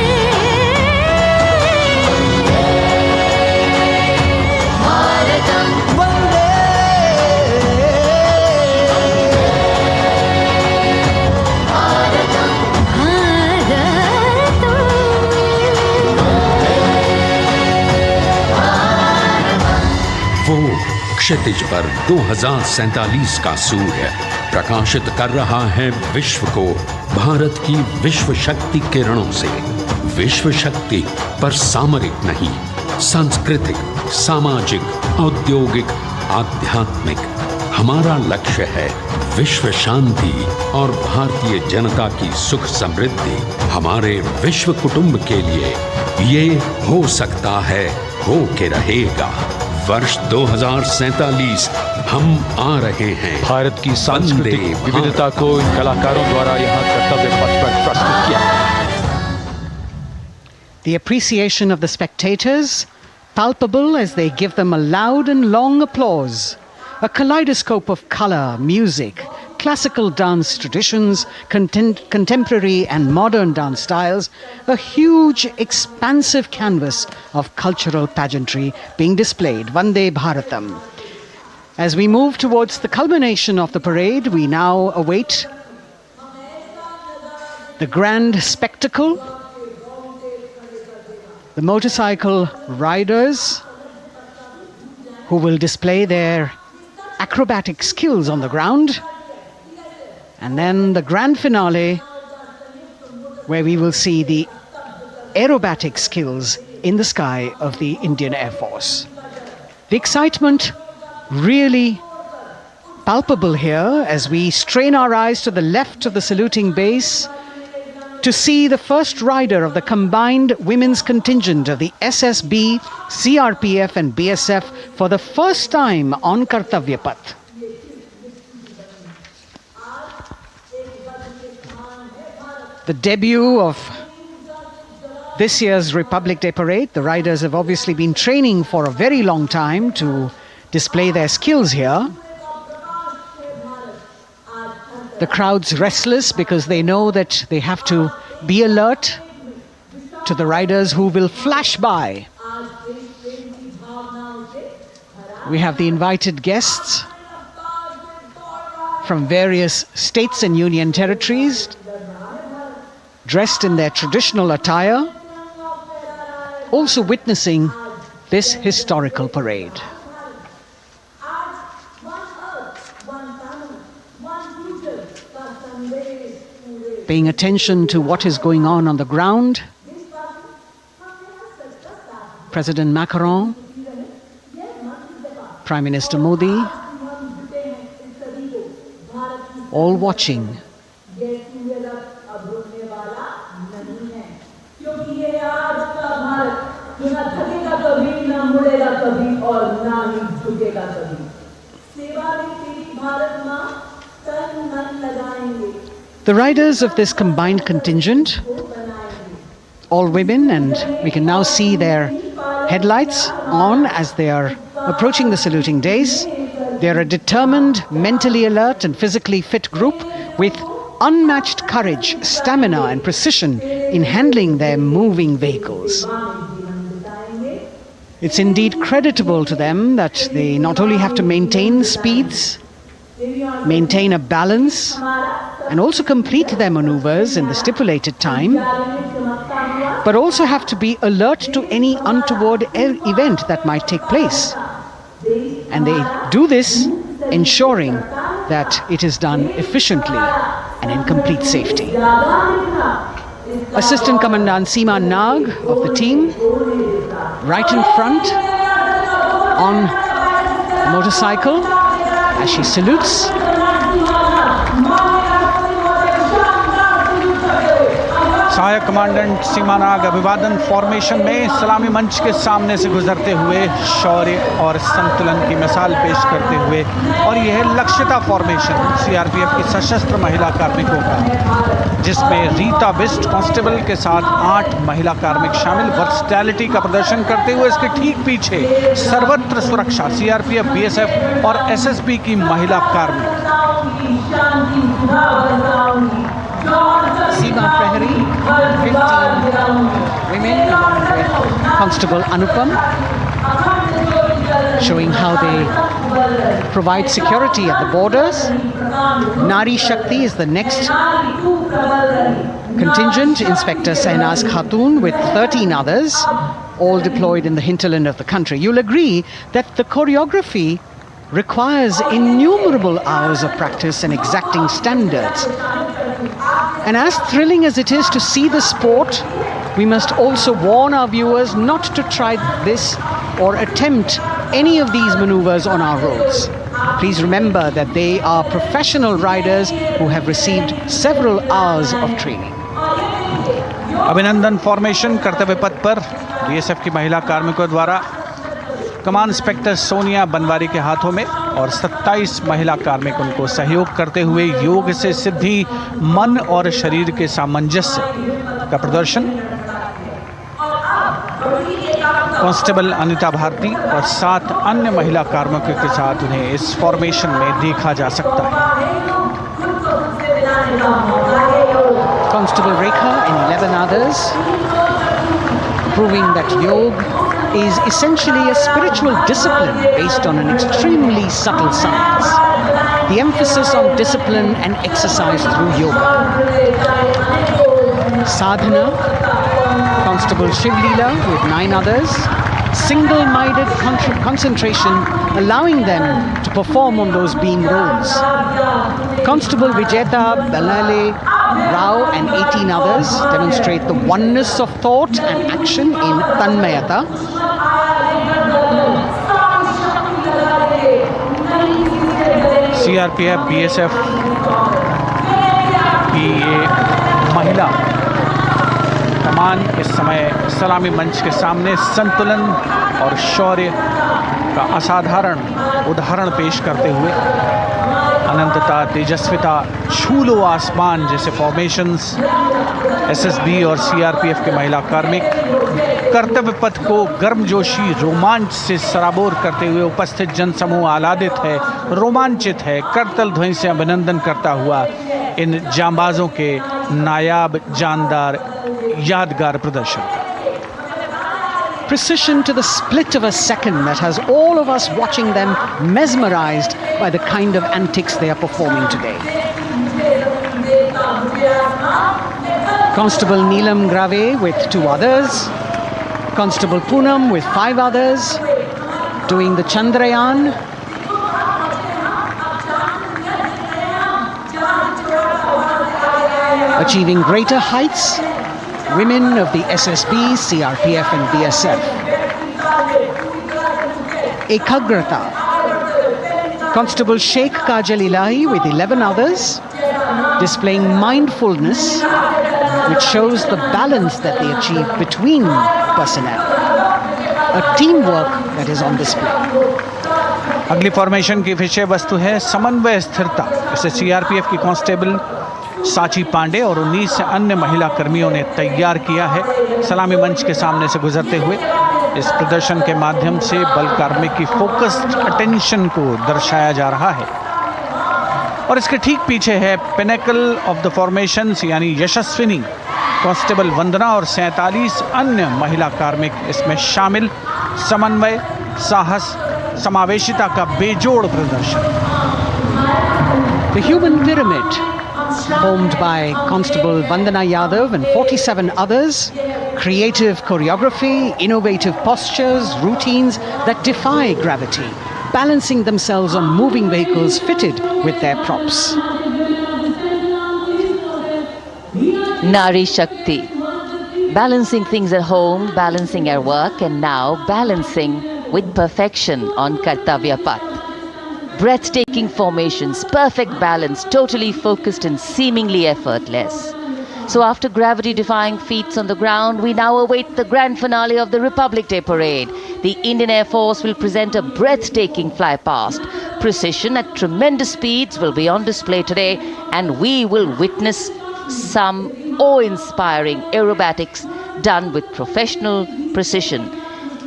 भारतम वंदे भारतम वो क्षितिज पर 2047 का सूर्य प्रकाशित कर रहा है विश्व को भारत की विश्व शक्ति किरणों से। विश्व शक्ति पर सामरिक नहीं, सांस्कृतिक, सामाजिक, औद्योगिक, आध्यात्मिक। हमारा लक्ष्य है विश्व शांति और भारतीय जनता की सुख समृद्धि। हमारे विश्व कुटुंब के लिए ये हो सकता है, हो के रहेगा। वर्ष 2047 हम आ रहे हैं। भारत की सांस्कृतिक विविधता को इन कलाकारों द्वारा यहाँ कर्तव्य पथ पर प्रस्तुत किया। The appreciation of the spectators, palpable as they give them a loud and long applause. A kaleidoscope of color, music, classical dance traditions, contemporary and modern dance styles, a huge, expansive canvas of cultural pageantry being displayed, Vande Bharatam. As we move towards the culmination of the parade, we now await the grand spectacle. The motorcycle riders who will display their acrobatic skills on the ground, and then the grand finale where we will see the aerobatic skills in the sky of the Indian Air Force. The excitement really palpable here as we strain our eyes to the left of the saluting base to see the first rider of the combined women's contingent of the SSB, CRPF and BSF for the first time on Kartavyapath. The debut of this year's Republic Day Parade. The riders have obviously been training for a very long time to display their skills here. The crowd's restless because they know that they have to be alert to the riders who will flash by. We have the invited guests from various states and union territories, dressed in their traditional attire, also witnessing this historical parade. Paying attention to what is going on the ground, President Macron, Prime Minister Modi, all watching. The riders of this combined contingent, all women, and we can now see their headlights on as they are approaching the saluting days. They are a determined, mentally alert and physically fit group with unmatched courage, stamina and precision in handling their moving vehicles. It's indeed creditable to them that they not only have to maintain speeds, maintain a balance, and also complete their maneuvers in the stipulated time, but also have to be alert to any untoward event that might take place. And they do this ensuring that it is done efficiently and in complete safety. Assistant Commandant Seema Nag of the team, right in front on a motorcycle as she salutes. सहायक commandant सीमा नाग अभिवादन formation में सलामी मंच के सामने से गुजरते हुए शौर्य और संतुलन की मिसाल पेश करते हुए, और यह लक्ष्यता फॉर्मेशन सीआरपीएफ की सशस्त्र महिला कार्मिकों का, जिसमें रीता बिस्ट कांस्टेबल के साथ 8 महिला कार्मिक शामिल, वर्सटैलिटी का प्रदर्शन करते हुए इसके ठीक पीछे सर्वत्र सुरक्षा सीआरपीएफ, बीएसएफ और एसएसबी की महिला कार्मिक। Seema Prahari, 15 women along with Constable Anupam, showing how they provide security at the borders. Nari Shakti is the next contingent, Inspector Sainaz Khatun with 13 others, all deployed in the hinterland of the country. You'll agree that the choreography requires innumerable hours of practice and exacting standards. And as thrilling as it is to see the sport, we must also warn our viewers not to try this or attempt any of these maneuvers on our roads. Please remember that they are professional riders who have received several hours of training. अभिनंदन formation कर्तव्य पथ पर BSF की महिला कार्मिकों द्वारा कमान inspector Sonia Banwari के हाथों में और 27 महिला कार्मिक उनको सहयोग करते हुए योग से सिद्धि, मन और शरीर के सामंजस्य का प्रदर्शन। कांस्टेबल अनिता भारती और 7 अन्य महिला कार्मिकों के साथ उन्हें इस फॉर्मेशन में देखा जा सकता है। Constable Rekha and 11 others, proving that yoga is essentially a spiritual discipline based on an extremely subtle science. The emphasis on discipline and exercise through yoga. Sadhana, Constable Shivleela with 9 others, single-minded concentration, allowing them to perform on those beam roles. Constable Vijeta Balale Rao and 18 others demonstrate the oneness of thought and action in Tanmayata. CRPF, BSF की ये महिला कमान इस समय सलामी मंच के सामने संतुलन और शौर्य का असाधारण उदाहरण पेश करते हुए अनंतता, तेजस्विता, छू लो आसमान जैसे फॉर्मेशंस एसएसबी और सीआरपीएफ के महिला कार्मिक कर्तव्य पथ को गर्मजोशी रोमांच से सराबोर करते हुए उपस्थित जनसमूह आह्लादित है, रोमांचित है, करतल ध्वनि से अभिनंदन करता हुआ इन जांबाजों के नायाब, जानदार, यादगार प्रदर्शन का। Precision to the split of a second that has all of us watching them mesmerized by the kind of antics they are performing today. Constable Neelam Grave with 2 others, Constable Poonam with 5 others, doing the Chandrayaan. Achieving greater heights, women of the SSB, CRPF and BSF. Ekagrata, Constable Sheikh Kajal Ilahi with 11 others, displaying mindfulness, which shows the balance that they achieve between personnel. A teamwork that is on display. अगली formation की विषय वस्तु है समन्वय स्थिरता। इसे CRPF की constable साची पांडे और 19 अन्य महिला कर्मियों ने तैयार किया है। सलामी मंच के सामने से गुजरते हुए इस प्रदर्शन के माध्यम से बल कार्मिक की फोकस्ड अटेंशन को दर्शाया जा रहा है। और इसके ठीक पीछे है पिनेकल ऑफ द फॉर्मेशंस यानी यशस्विनी कांस्टेबल वंदना और 47 अन्य महिला कार्मिक इसमें शामिल। समन्वय, साहस, समावेशिता का बेजोड़ प्रदर्शन। The human pyramid, formed by Constable Vandana Yadav and 47 others, creative choreography, innovative postures, routines that defy gravity, balancing themselves on moving vehicles fitted with their props. Nari Shakti, balancing things at home, balancing at work, and now balancing with perfection on Kartavyapath. Breathtaking formations, perfect balance, totally focused and seemingly effortless. So after gravity-defying feats on the ground, we now await the grand finale of the Republic Day Parade. The Indian Air Force will present a breathtaking fly-past. Precision at tremendous speeds will be on display today, and we will witness some awe-inspiring aerobatics done with professional precision.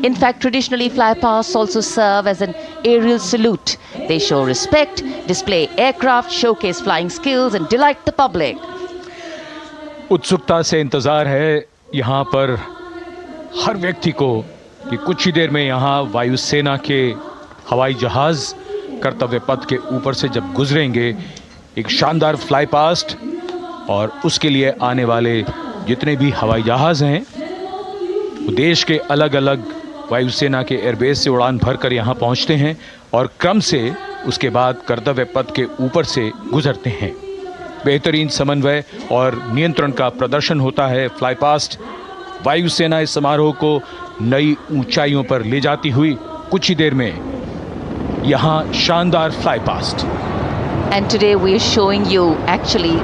In fact, traditionally fly-pasts also serve as an aerial salute. They show respect, display aircraft, showcase flying skills and delight the public. उत्सुकता से इंतज़ार है यहाँ पर हर व्यक्ति को कि कुछ ही देर में यहाँ वायुसेना के हवाई जहाज़ कर्तव्य पथ के ऊपर से जब गुजरेंगे, एक शानदार फ्लाई पास्ट, और उसके लिए आने वाले जितने भी हवाई जहाज़ हैं वो देश के अलग अलग वायुसेना के एयरबेस से उड़ान भरकर यहाँ पहुँचते हैं और क्रम से उसके बाद कर्तव्य पथ के ऊपर से गुजरते हैं। बेहतरीन समन्वय और नियंत्रण का प्रदर्शन होता है। फ्लाई पास्ट वायुसेना इस समारोह को नई ऊंचाइयों पर ले जाती हुई कुछ ही देर में यहाँ शानदार fly past. And today we are showing you actually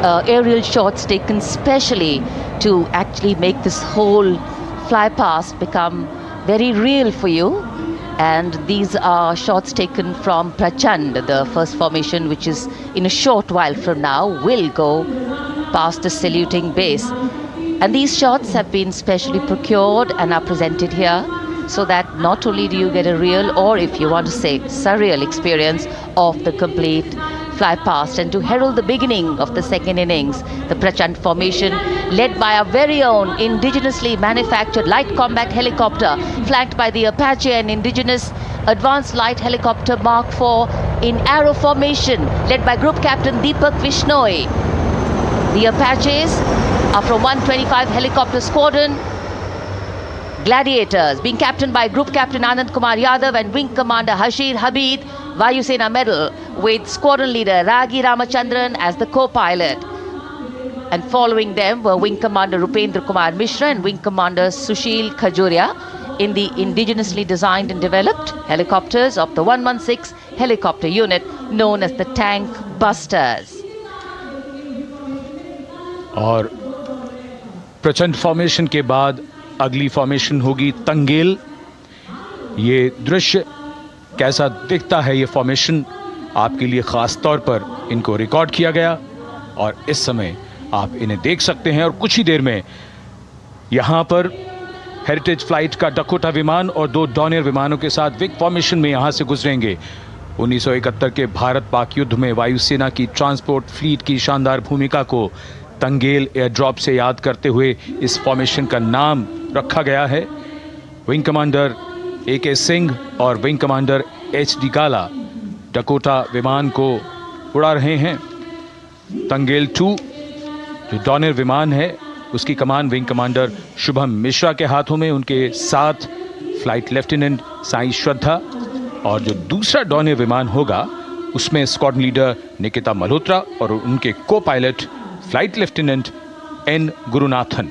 aerial shots taken specially to actually make this whole fly past become very real for you. And these are shots taken from Prachand, the first formation, which is in a short while from now will go past the saluting base. And these shots have been specially procured and are presented here so that not only do you get a real, or if you want to say surreal experience of the complete fly past, and to herald the beginning of the second innings, the Prachand formation led by our very own indigenously manufactured light combat helicopter flanked by the Apache and indigenous advanced light helicopter Mark IV in arrow formation led by Group Captain Deepak Vishnoi. The Apaches are from 125 helicopter squadron Gladiators, being captained by Group Captain Anand Kumar Yadav and Wing Commander Hashir Habib, Vayu Sena Medal, with Squadron Leader Ragi Ramachandran as the co-pilot. And following them were Wing Commander Rupendra Kumar Mishra and Wing Commander Sushil Khajuria in the indigenously designed and developed helicopters of the 116 helicopter unit known as the Tank Busters. और प्रचंड formation के बाद अगली formation होगी तंगेल। ये दृश्य कैसा दिखता है, ये फॉर्मेशन आपके लिए ख़ास तौर पर इनको रिकॉर्ड किया गया और इस समय आप इन्हें देख सकते हैं। और कुछ ही देर में यहाँ पर हेरिटेज फ्लाइट का डकोटा विमान और 2 डॉनियर विमानों के साथ विग फॉर्मेशन में यहाँ से गुजरेंगे। 1971 के भारत पाक युद्ध में वायुसेना की ट्रांसपोर्ट फ्लीट की शानदार भूमिका को तंगेल एयर ड्रॉप से याद करते हुए इस फॉर्मेशन का नाम रखा गया है। विंग कमांडर AK सिंह और विंग कमांडर HD काला डकोटा विमान को उड़ा रहे हैं। तंगेल 2 जो डॉनियर विमान है उसकी कमान विंग कमांडर शुभम मिश्रा के हाथों में, उनके साथ फ्लाइट लेफ्टिनेंट साई श्रद्धा, और जो दूसरा डॉनियर विमान होगा उसमें स्क्वाड्रन लीडर निकिता मल्होत्रा और उनके को pilot flight lieutenant N Gurunathan.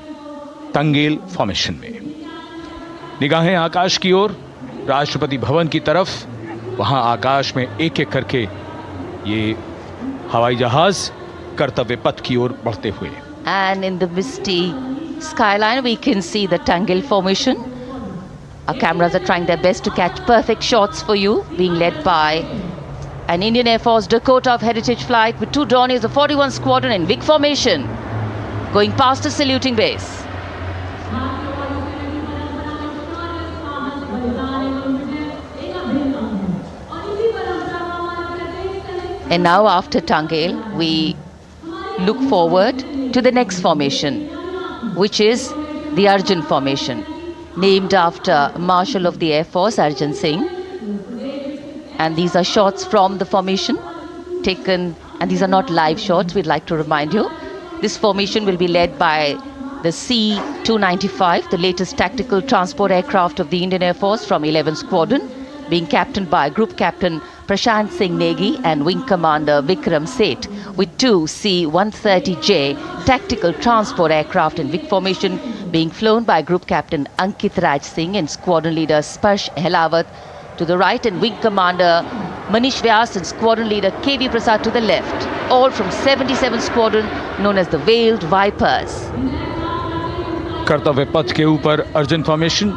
Tangail formation में निगाहें आकाश की ओर, राष्ट्रपति भवन की तरफ। वहां आकाश में एक एक करके ये हवाई जहाज कर्तव्य पथ की ओर बढ़ते हुए। And in the misty skyline we can see the Tangel formation. Our cameras are trying their best to catch perfect shots for you, being led by an Indian Air Force Dakota of Heritage Flight with 2 Dorniers of 41 Squadron in big formation, going past the saluting base. And now after Tangel, we look forward to the next formation, which is the Arjun formation, named after Marshal of the Air Force Arjun Singh. And these are shots from the formation taken, and these are not live shots, we'd like to remind you. This formation will be led by the C-295, the latest tactical transport aircraft of the Indian Air Force from 11 Squadron, being captained by Group Captain Prashant Singh Negi and Wing Commander Vikram Seth, with 2 C-130J tactical transport aircraft in big formation being flown by Group Captain Ankit Raj Singh and Squadron Leader Sparsh Helawat to the right, and Wing Commander Manish Vyas and Squadron Leader KV Prasad to the left, all from 77 Squadron known as the Veiled Vipers. कर्तव्य पथ के ऊपर Arjun formation,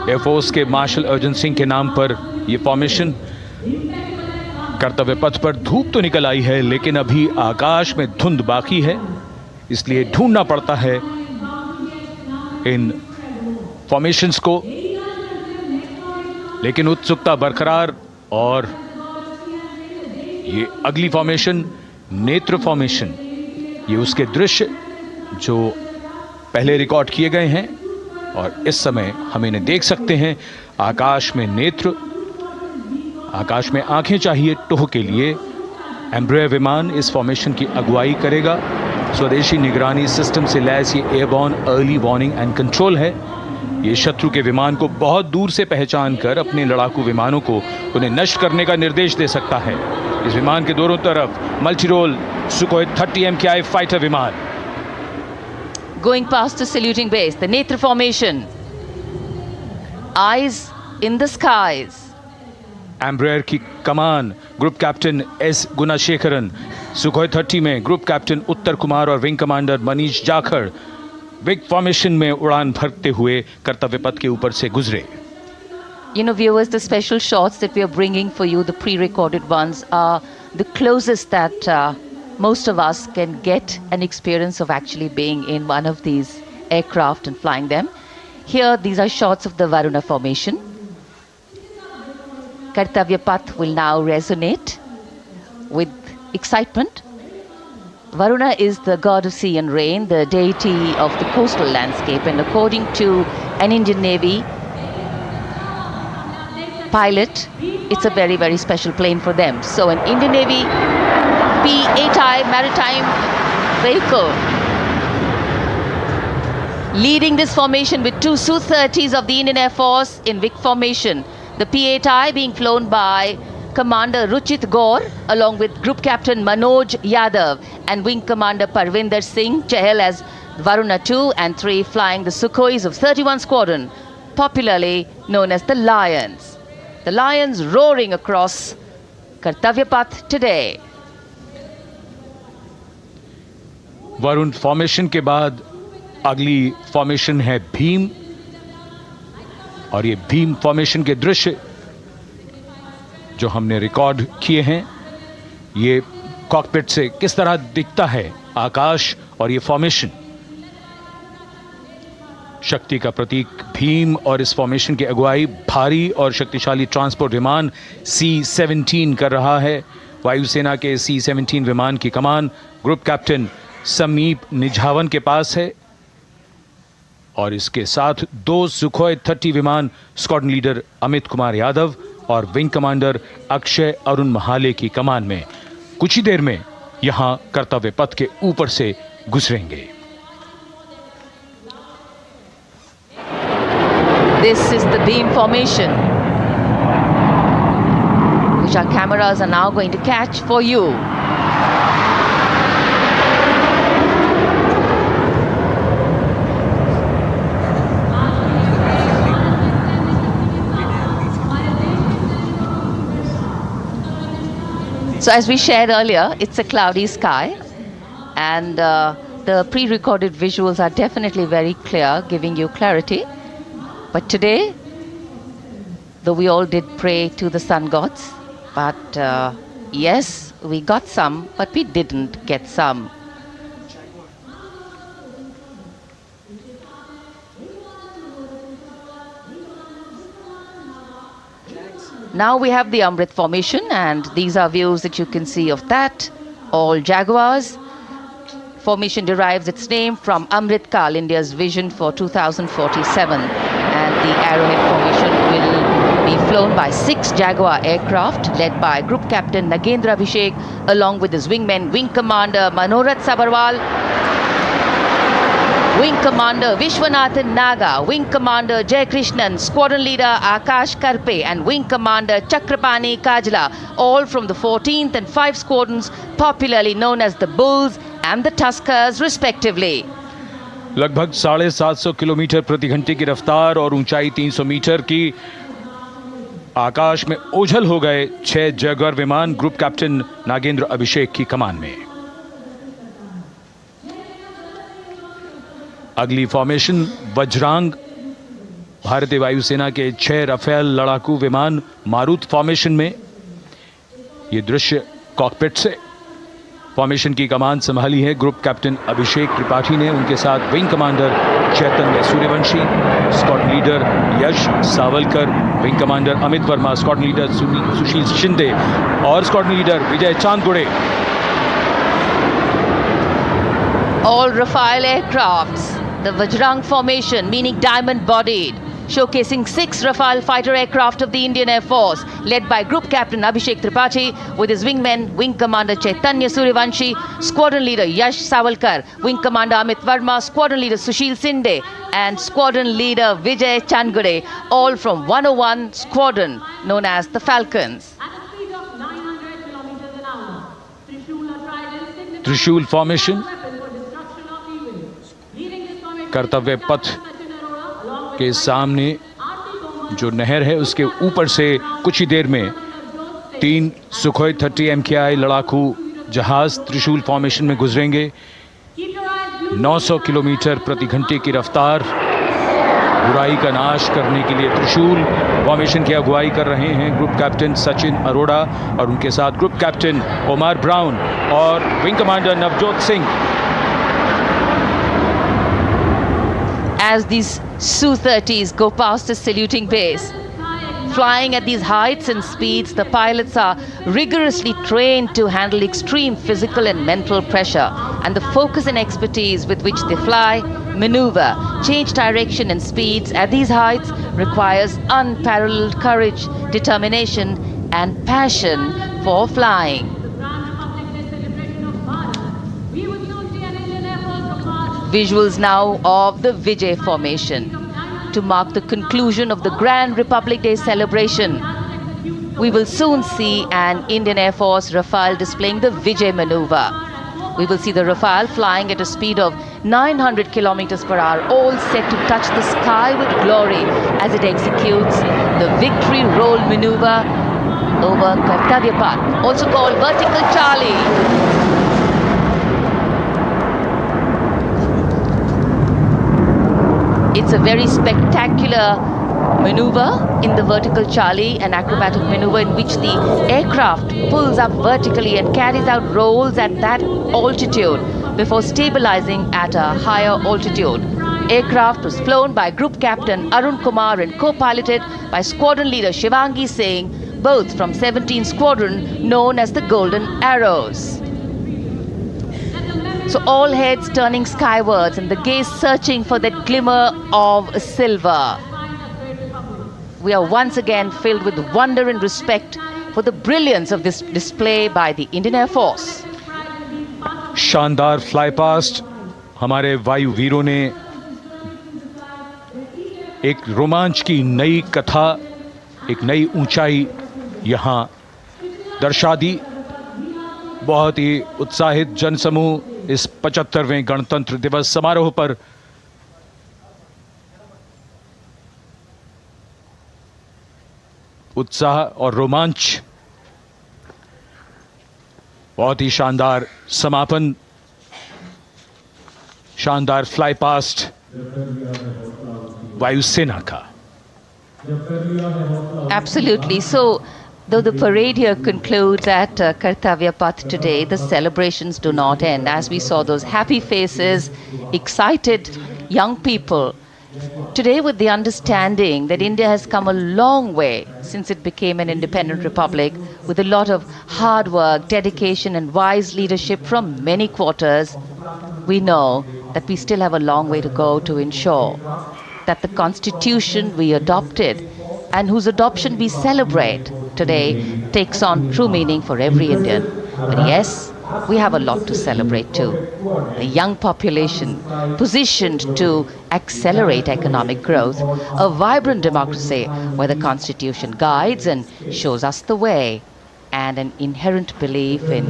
air force के martial Arjun Singh के नाम पर यह formation. कर्तव्य पथ पर धूप तो निकल आई है, लेकिन अभी आकाश में धुंध बाकी है, इसलिए ढूंढना पड़ता है इन फॉर्मेशंस को। लेकिन उत्सुकता बरकरार, और ये अगली फॉर्मेशन नेत्र फॉर्मेशन, ये उसके दृश्य जो पहले रिकॉर्ड किए गए हैं और इस समय हम इन्हें देख सकते हैं। आकाश में नेत्र, आकाश में आंखें चाहिए टोह के लिए। एम्ब्रेयर विमान इस फॉर्मेशन की अगुवाई करेगा। स्वदेशी निगरानी सिस्टम से लैस ये airborne early warning and control है। ये शत्रु के विमान को बहुत दूर से पहचान कर अपने लड़ाकू विमानों को उन्हें नष्ट करने का निर्देश दे सकता है। इस विमान के दोनों तरफ multi role Sukhoi 30 MKI fighter विमान। Going past the saluting base, the Netra formation, eyes in the skies. Embraer की कमान ग्रुप कैप्टन S गुणाशेखरन, सुखोई 30 में ग्रुप कैप्टन उत्तर कुमार और wing commander Manish Jakhar big formation में उड़ान भरते हुए कर्तव्य पथ के ऊपर से गुजरे। Viewers, the special shots that we are bringing for you, the pre-recorded ones, are the closest that most of us can get an experience of actually being in one of these aircraft and flying them. Here, these are shots of the Varuna formation. Kartavyapath will now resonate with excitement. Varuna is the god of sea and rain, the deity of the coastal landscape, and according to an Indian Navy pilot, it's a very, very special plane for them. So an Indian Navy P-8I maritime vehicle leading this formation with two Su-30s of the Indian Air Force in Vic formation. The P-8I being flown by Commander Ruchit Gaur along with Group Captain Manoj Yadav and Wing Commander Parvinder Singh Chahal as Varuna 2 and 3 flying the Sukhois of 31 Squadron, popularly known as the Lions. The Lions roaring across Kartavyapath today. Varun formation के बाद अगली formation है भीम, और ये Bhim formation के दृश्य जो हमने रिकॉर्ड किए हैं, ये कॉकपिट से किस तरह दिखता है आकाश और ये फॉर्मेशन, शक्ति का प्रतीक भीम, और इस फॉर्मेशन की अगुवाई भारी और शक्तिशाली ट्रांसपोर्ट विमान C-17 कर रहा है। वायुसेना के C-17 विमान की कमान ग्रुप कैप्टन समीप निझावन के पास है, और इसके साथ 2 सुखोई 30 विमान स्क्वाड्रन लीडर अमित कुमार यादव और विंग कमांडर अक्षय अरुण महाले की कमान में कुछ ही देर में यहां कर्तव्य पथ के ऊपर से गुजरेंगे। This is the beam formation, which our cameras are now going to catch for you. So as we shared earlier, it's a cloudy sky, and the pre-recorded visuals are definitely very clear, giving you clarity. But today, though we all did pray to the sun gods, but yes, we got some, but we didn't get some. Now we have the Amrit formation, and these are views that you can see of that. All Jaguars. Formation derives its name from Amrit Kal, India's vision for 2047. And the Arrowhead formation will be flown by 6 Jaguar aircraft led by Group Captain Nagendra Abhishek along with his wingmen, Wing Commander Manorat Sabarwal, Wing Commander Vishwanathan Naga, Wing Commander Jay Krishnan, Squadron Leader Akash Karpe and Wing Commander Chakrapani Kajla, all from the 14th and 5 squadrons popularly known as the Bulls and the Tuskers respectively. लगभग 750 kilometre प्रति घंटे की रफ्तार और ऊंचाई 300 metre की आकाश में ओझल हो गए 6 जैगुआर विमान ग्रुप कैप्टन नागेंद्र अभिषेक की कमान में। अगली फॉर्मेशन वज्रांग, भारतीय वायुसेना के 6 राफेल लड़ाकू विमान मारुत फॉर्मेशन में। ये दृश्य कॉकपिट से। फॉर्मेशन की कमान संभाली है ग्रुप कैप्टन अभिषेक त्रिपाठी ने, उनके साथ wing commander Chaitanya Suryavanshi, squadron leader Yash Savalkar, wing commander Amit Verma, squadron leader Sushil Shinde और squadron leader Vijay Chandgude. All Rafale aircrafts, the Vajrang formation, meaning diamond-bodied, showcasing 6 Rafale fighter aircraft of the Indian Air Force, led by Group Captain Abhishek Tripathi, with his wingmen, Wing Commander Chaitanya Suryavanshi, Squadron Leader Yash Savalkar, Wing Commander Amit Verma, Squadron Leader Sushil Sinde, and Squadron Leader Vijay Chandgure, all from 101 Squadron, known as the Falcons. त्रिशूल formation, कर्तव्य पथ के सामने जो नहर है उसके ऊपर से कुछ ही देर में 3 सुखोई 30 MKI लड़ाकू जहाज त्रिशूल फॉर्मेशन में गुजरेंगे। 900 किलोमीटर प्रति घंटे की रफ्तार, बुराई का नाश करने के लिए त्रिशूल फॉर्मेशन की अगुवाई कर रहे हैं ग्रुप कैप्टन सचिन अरोड़ा और उनके साथ ग्रुप कैप्टन ओमर ब्राउन और wing commander Navjot Singh. As these Su-30s go past the saluting base, flying at these heights and speeds, the pilots are rigorously trained to handle extreme physical and mental pressure, and the focus and expertise with which they fly, maneuver, change direction and speeds at these heights requires unparalleled courage, determination and passion for flying. Visuals now of the Vijay formation to mark the conclusion of the Grand Republic Day celebration. We will soon see an Indian Air Force Rafale displaying the Vijay maneuver. We will see the Rafale flying at a speed of 900 kilometers per hour, all set to touch the sky with glory as it executes the victory roll maneuver over Kartavyapath, also called Vertical Charlie. It's a very spectacular maneuver in the Vertical Charlie, an acrobatic maneuver in which the aircraft pulls up vertically and carries out rolls at that altitude before stabilizing at a higher altitude. Aircraft was flown by Group Captain Arun Kumar and co-piloted by Squadron Leader Shivangi Singh, both from 17th Squadron known as the Golden Arrows. So all heads turning skywards and the gaze searching for that glimmer of silver. We are once again filled with wonder and respect for the brilliance of this display by the Indian Air Force. शानदार fly past हमारे वायु वीरों ने एक रोमांच की नई कथा, एक नई ऊंचाई यहां दर्शा दी। बहुत ही उत्साहित जनसमूह इस 75वें गणतंत्र दिवस समारोह पर उत्साह और रोमांच, बहुत ही शानदार समापन, शानदार फ्लाई पास्ट वायुसेना का। Absolutely. So, though the parade here concludes at Kartavyapath today, the celebrations do not end. As we saw those happy faces, excited young people, today with the understanding that India has come a long way since it became an independent republic, with a lot of hard work, dedication and wise leadership from many quarters, we know that we still have a long way to go to ensure that the constitution we adopted and whose adoption we celebrate today takes on true meaning for every Indian. But yes, we have a lot to celebrate too. A young population positioned to accelerate economic growth, a vibrant democracy where the constitution guides and shows us the way, and an inherent belief in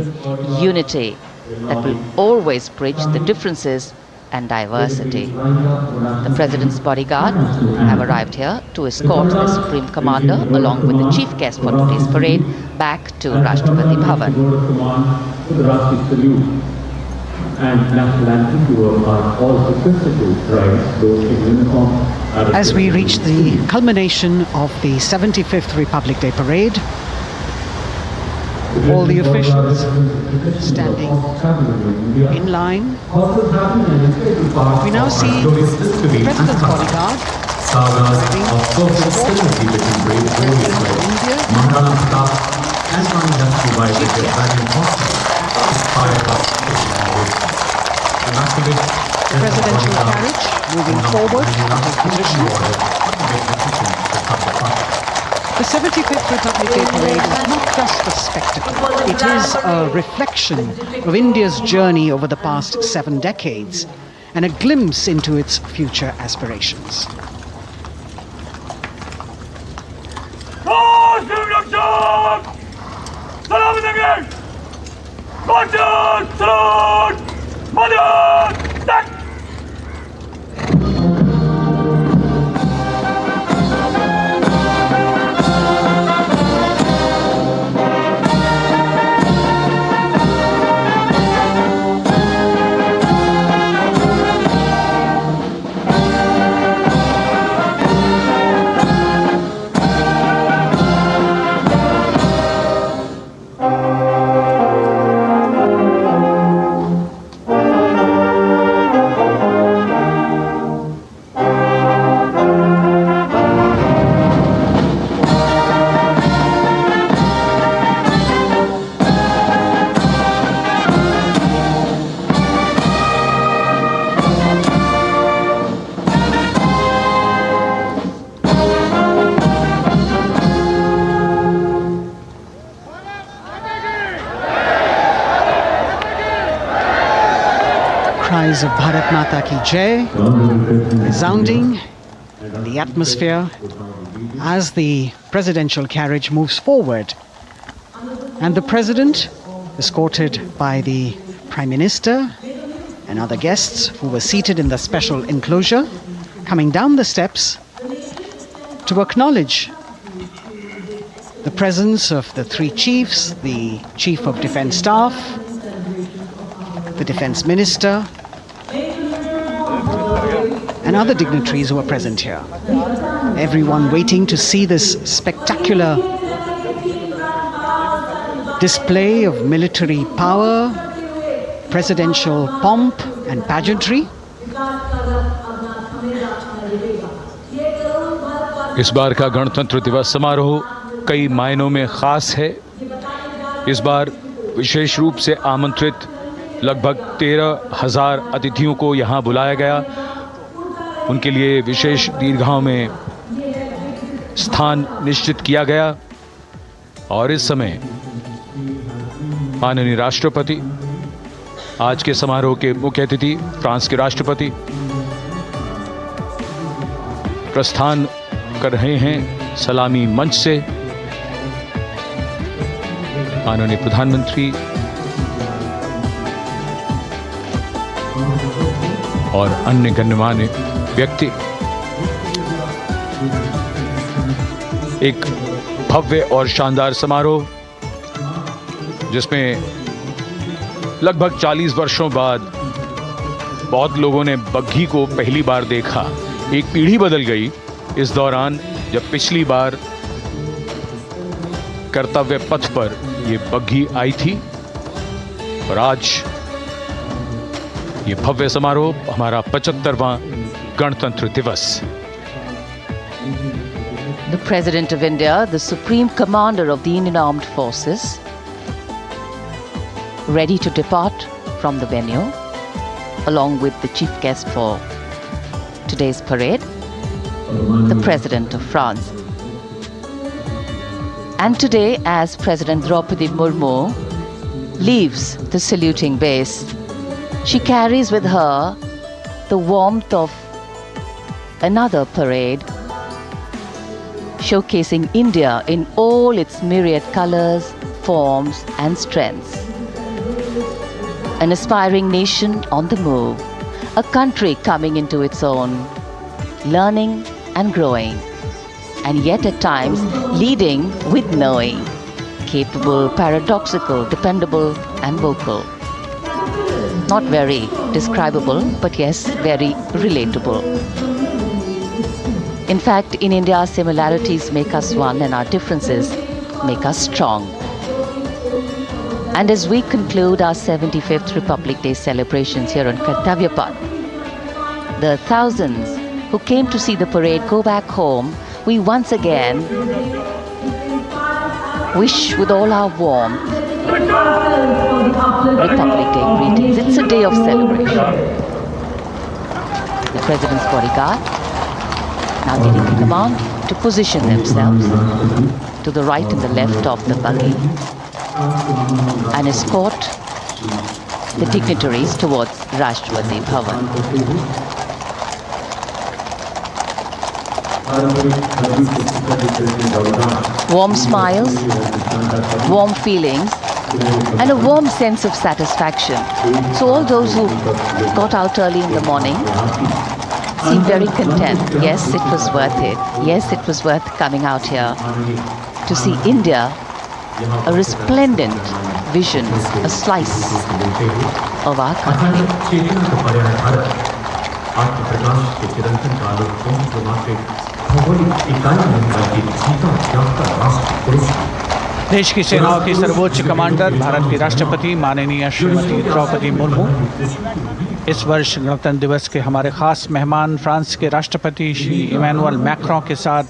unity that will always bridge the differences and diversity. The President's bodyguard have arrived here to escort the Supreme Commander along with the chief guest for today's parade back to Rashtrapati Bhavan. As we reach the culmination of the 75th Republic Day Parade, all the officials standing in line. We now see the President's bodyguard the presidential carriage moving forward to position. The 75th Republic Day Parade is not just a spectacle. It is a reflection of India's journey over the past 7 decades and a glimpse into its future aspirations. cries of Bharat Mata Ki Jai resounding in the atmosphere as the presidential carriage moves forward. And the President, escorted by the Prime Minister and other guests who were seated in the special enclosure, coming down the steps to acknowledge the presence of the three chiefs, the Chief of Defence Staff, the Defence Minister, and other dignitaries who are present here. Everyone waiting to see this spectacular display of military power, presidential pomp and pageantry. इस बार का गणतंत्र दिवस समारोह कई मायनों में खास है। इस बार विशेष रूप से आमंत्रित लगभग 13,000 अतिथियों को यहाँ बुलाया गया। उनके लिए विशेष दीर्घाओं में स्थान निश्चित किया गया और इस समय माननीय राष्ट्रपति, आज के समारोह के मुख्य अतिथि फ्रांस के राष्ट्रपति, प्रस्थान कर रहे हैं सलामी मंच से। माननीय प्रधानमंत्री और अन्य गण्यमान्य व्यक्ति एक भव्य और शानदार समारोह जिसमें लगभग 40 वर्षों बाद बहुत लोगों ने बग्घी को पहली बार देखा। एक पीढ़ी बदल गई इस दौरान, जब पिछली बार कर्तव्य पथ पर ये बग्घी आई थी और आज ये भव्य समारोह हमारा 75वां गणतंत्र दिवस। The President of India, the Supreme Commander of the Indian Armed Forces, ready to depart from the venue, along with the chief guest for today's parade, the President of France. And today, as President Draupadi Murmu leaves the saluting base, she carries with her the warmth of another parade, showcasing India in all its myriad colors, forms and strengths. An aspiring nation on the move, a country coming into its own, learning and growing, and yet at times leading with knowing, capable, paradoxical, dependable and vocal. Not very describable, but yes, very relatable. In fact, in India, similarities make us one and our differences make us strong. And as we conclude our 75th Republic Day celebrations here on KartavyaPath, the thousands who came to see the parade go back home, we once again wish with all our warmth Republic Day greetings. It's a day of celebration. The President's bodyguard now getting the command to position themselves to the right and the left of the buggy and escort the dignitaries towards Rashtrapati Bhavan. Warm smiles, warm feelings, and a warm sense of satisfaction. So all those who got out early in the morning seem very content. Yes, it was worth it. Yes, it was worth coming out here to see India, a resplendent vision, a slice of our country. देश की सेनाओं की सर्वोच्च commander Bharat की राष्ट्रपति माननीय श्रीमती द्रौपदी मुर्मू इस वर्ष गणतंत्र दिवस के हमारे खास मेहमान फ्रांस के राष्ट्रपति श्री इमैनुअल मैक्रों के साथ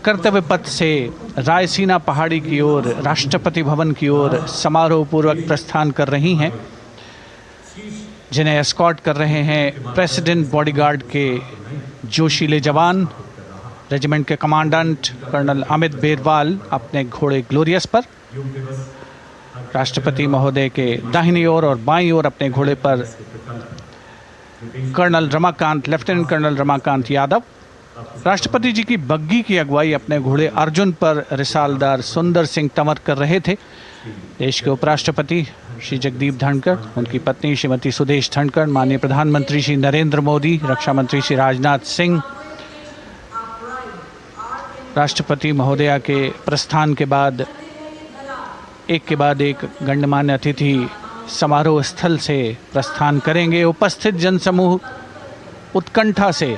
कर्तव्य पथ से रायसीना पहाड़ी की ओर राष्ट्रपति भवन की ओर समारोह पूर्वक प्रस्थान कर रही हैं, जिन्हें एस्कॉर्ट कर रहे हैं प्रेसिडेंट बॉडीगार्ड के जोशीले जवान, रेजिमेंट के कमांडेंट कर्नल अमित बेरवाल अपने घोड़े ग्लोरियस पर। राष्ट्रपति महोदय के दाहिनी ओर और बाईं ओर अपने घोड़े पर colonel Ramakant, lieutenant colonel Ramakant Yadav. राष्ट्रपति जी की बग्गी की अगुवाई अपने घोड़े अर्जुन पर रिसालदार सुंदर सिंह तंवर कर रहे थे। देश के उपराष्ट्रपति श्री जगदीप धनखड़, उनकी पत्नी श्रीमती सुदेश धनखड़, माननीय प्रधानमंत्री श्री नरेंद्र मोदी, रक्षा मंत्री श्री राजनाथ सिंह, राष्ट्रपति महोदया के प्रस्थान के बाद एक गण्यमान्य अतिथि समारोह स्थल से प्रस्थान करेंगे। उपस्थित जनसमूह उत्कंठा से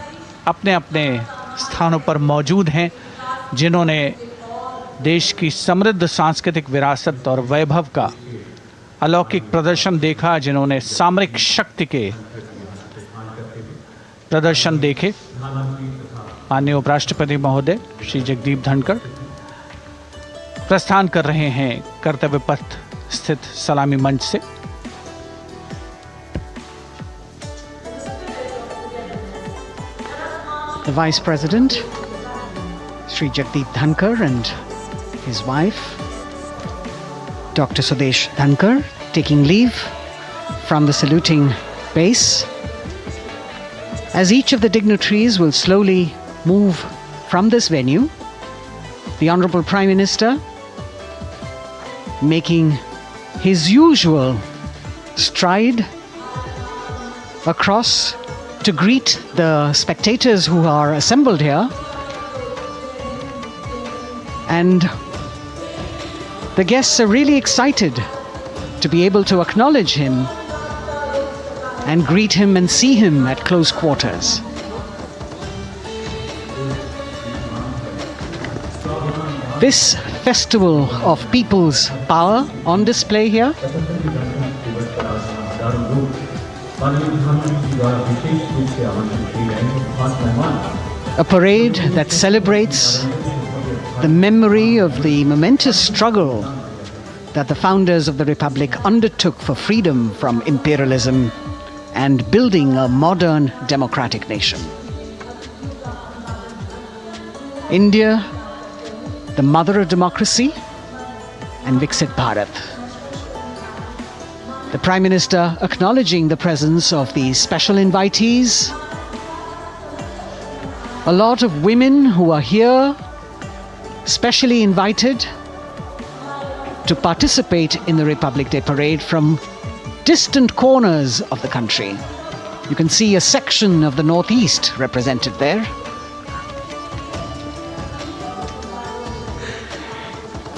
अपने अपने स्थानों पर मौजूद हैं, जिन्होंने देश की समृद्ध सांस्कृतिक विरासत और वैभव का अलौकिक प्रदर्शन देखा, जिन्होंने सामरिक शक्ति के प्रदर्शन देखे। माननीय उपराष्ट्रपति महोदय श्री जगदीप धनखड़ प्रस्थान कर रहे हैं कर्तव्य पथ स्थित सलामी मंच से। The Vice President, Sri Jagdeep Dhankar, and his wife, Dr. Sudesh Dhankar, taking leave from the saluting base. As each of the dignitaries will slowly move from this venue, the Honorable Prime Minister, making his usual stride across to greet the spectators who are assembled here, and the guests are really excited to be able to acknowledge him and greet him and see him at close quarters. This festival of people's power on display here a parade that celebrates the memory of the momentous struggle that the founders of the Republic undertook for freedom from imperialism and building a modern democratic nation. India, the mother of democracy, and Viksit Bharat. The Prime Minister acknowledging the presence of these special invitees, a lot of women who are here, specially invited to participate in the Republic Day Parade from distant corners of the country. You can see a section of the Northeast represented there.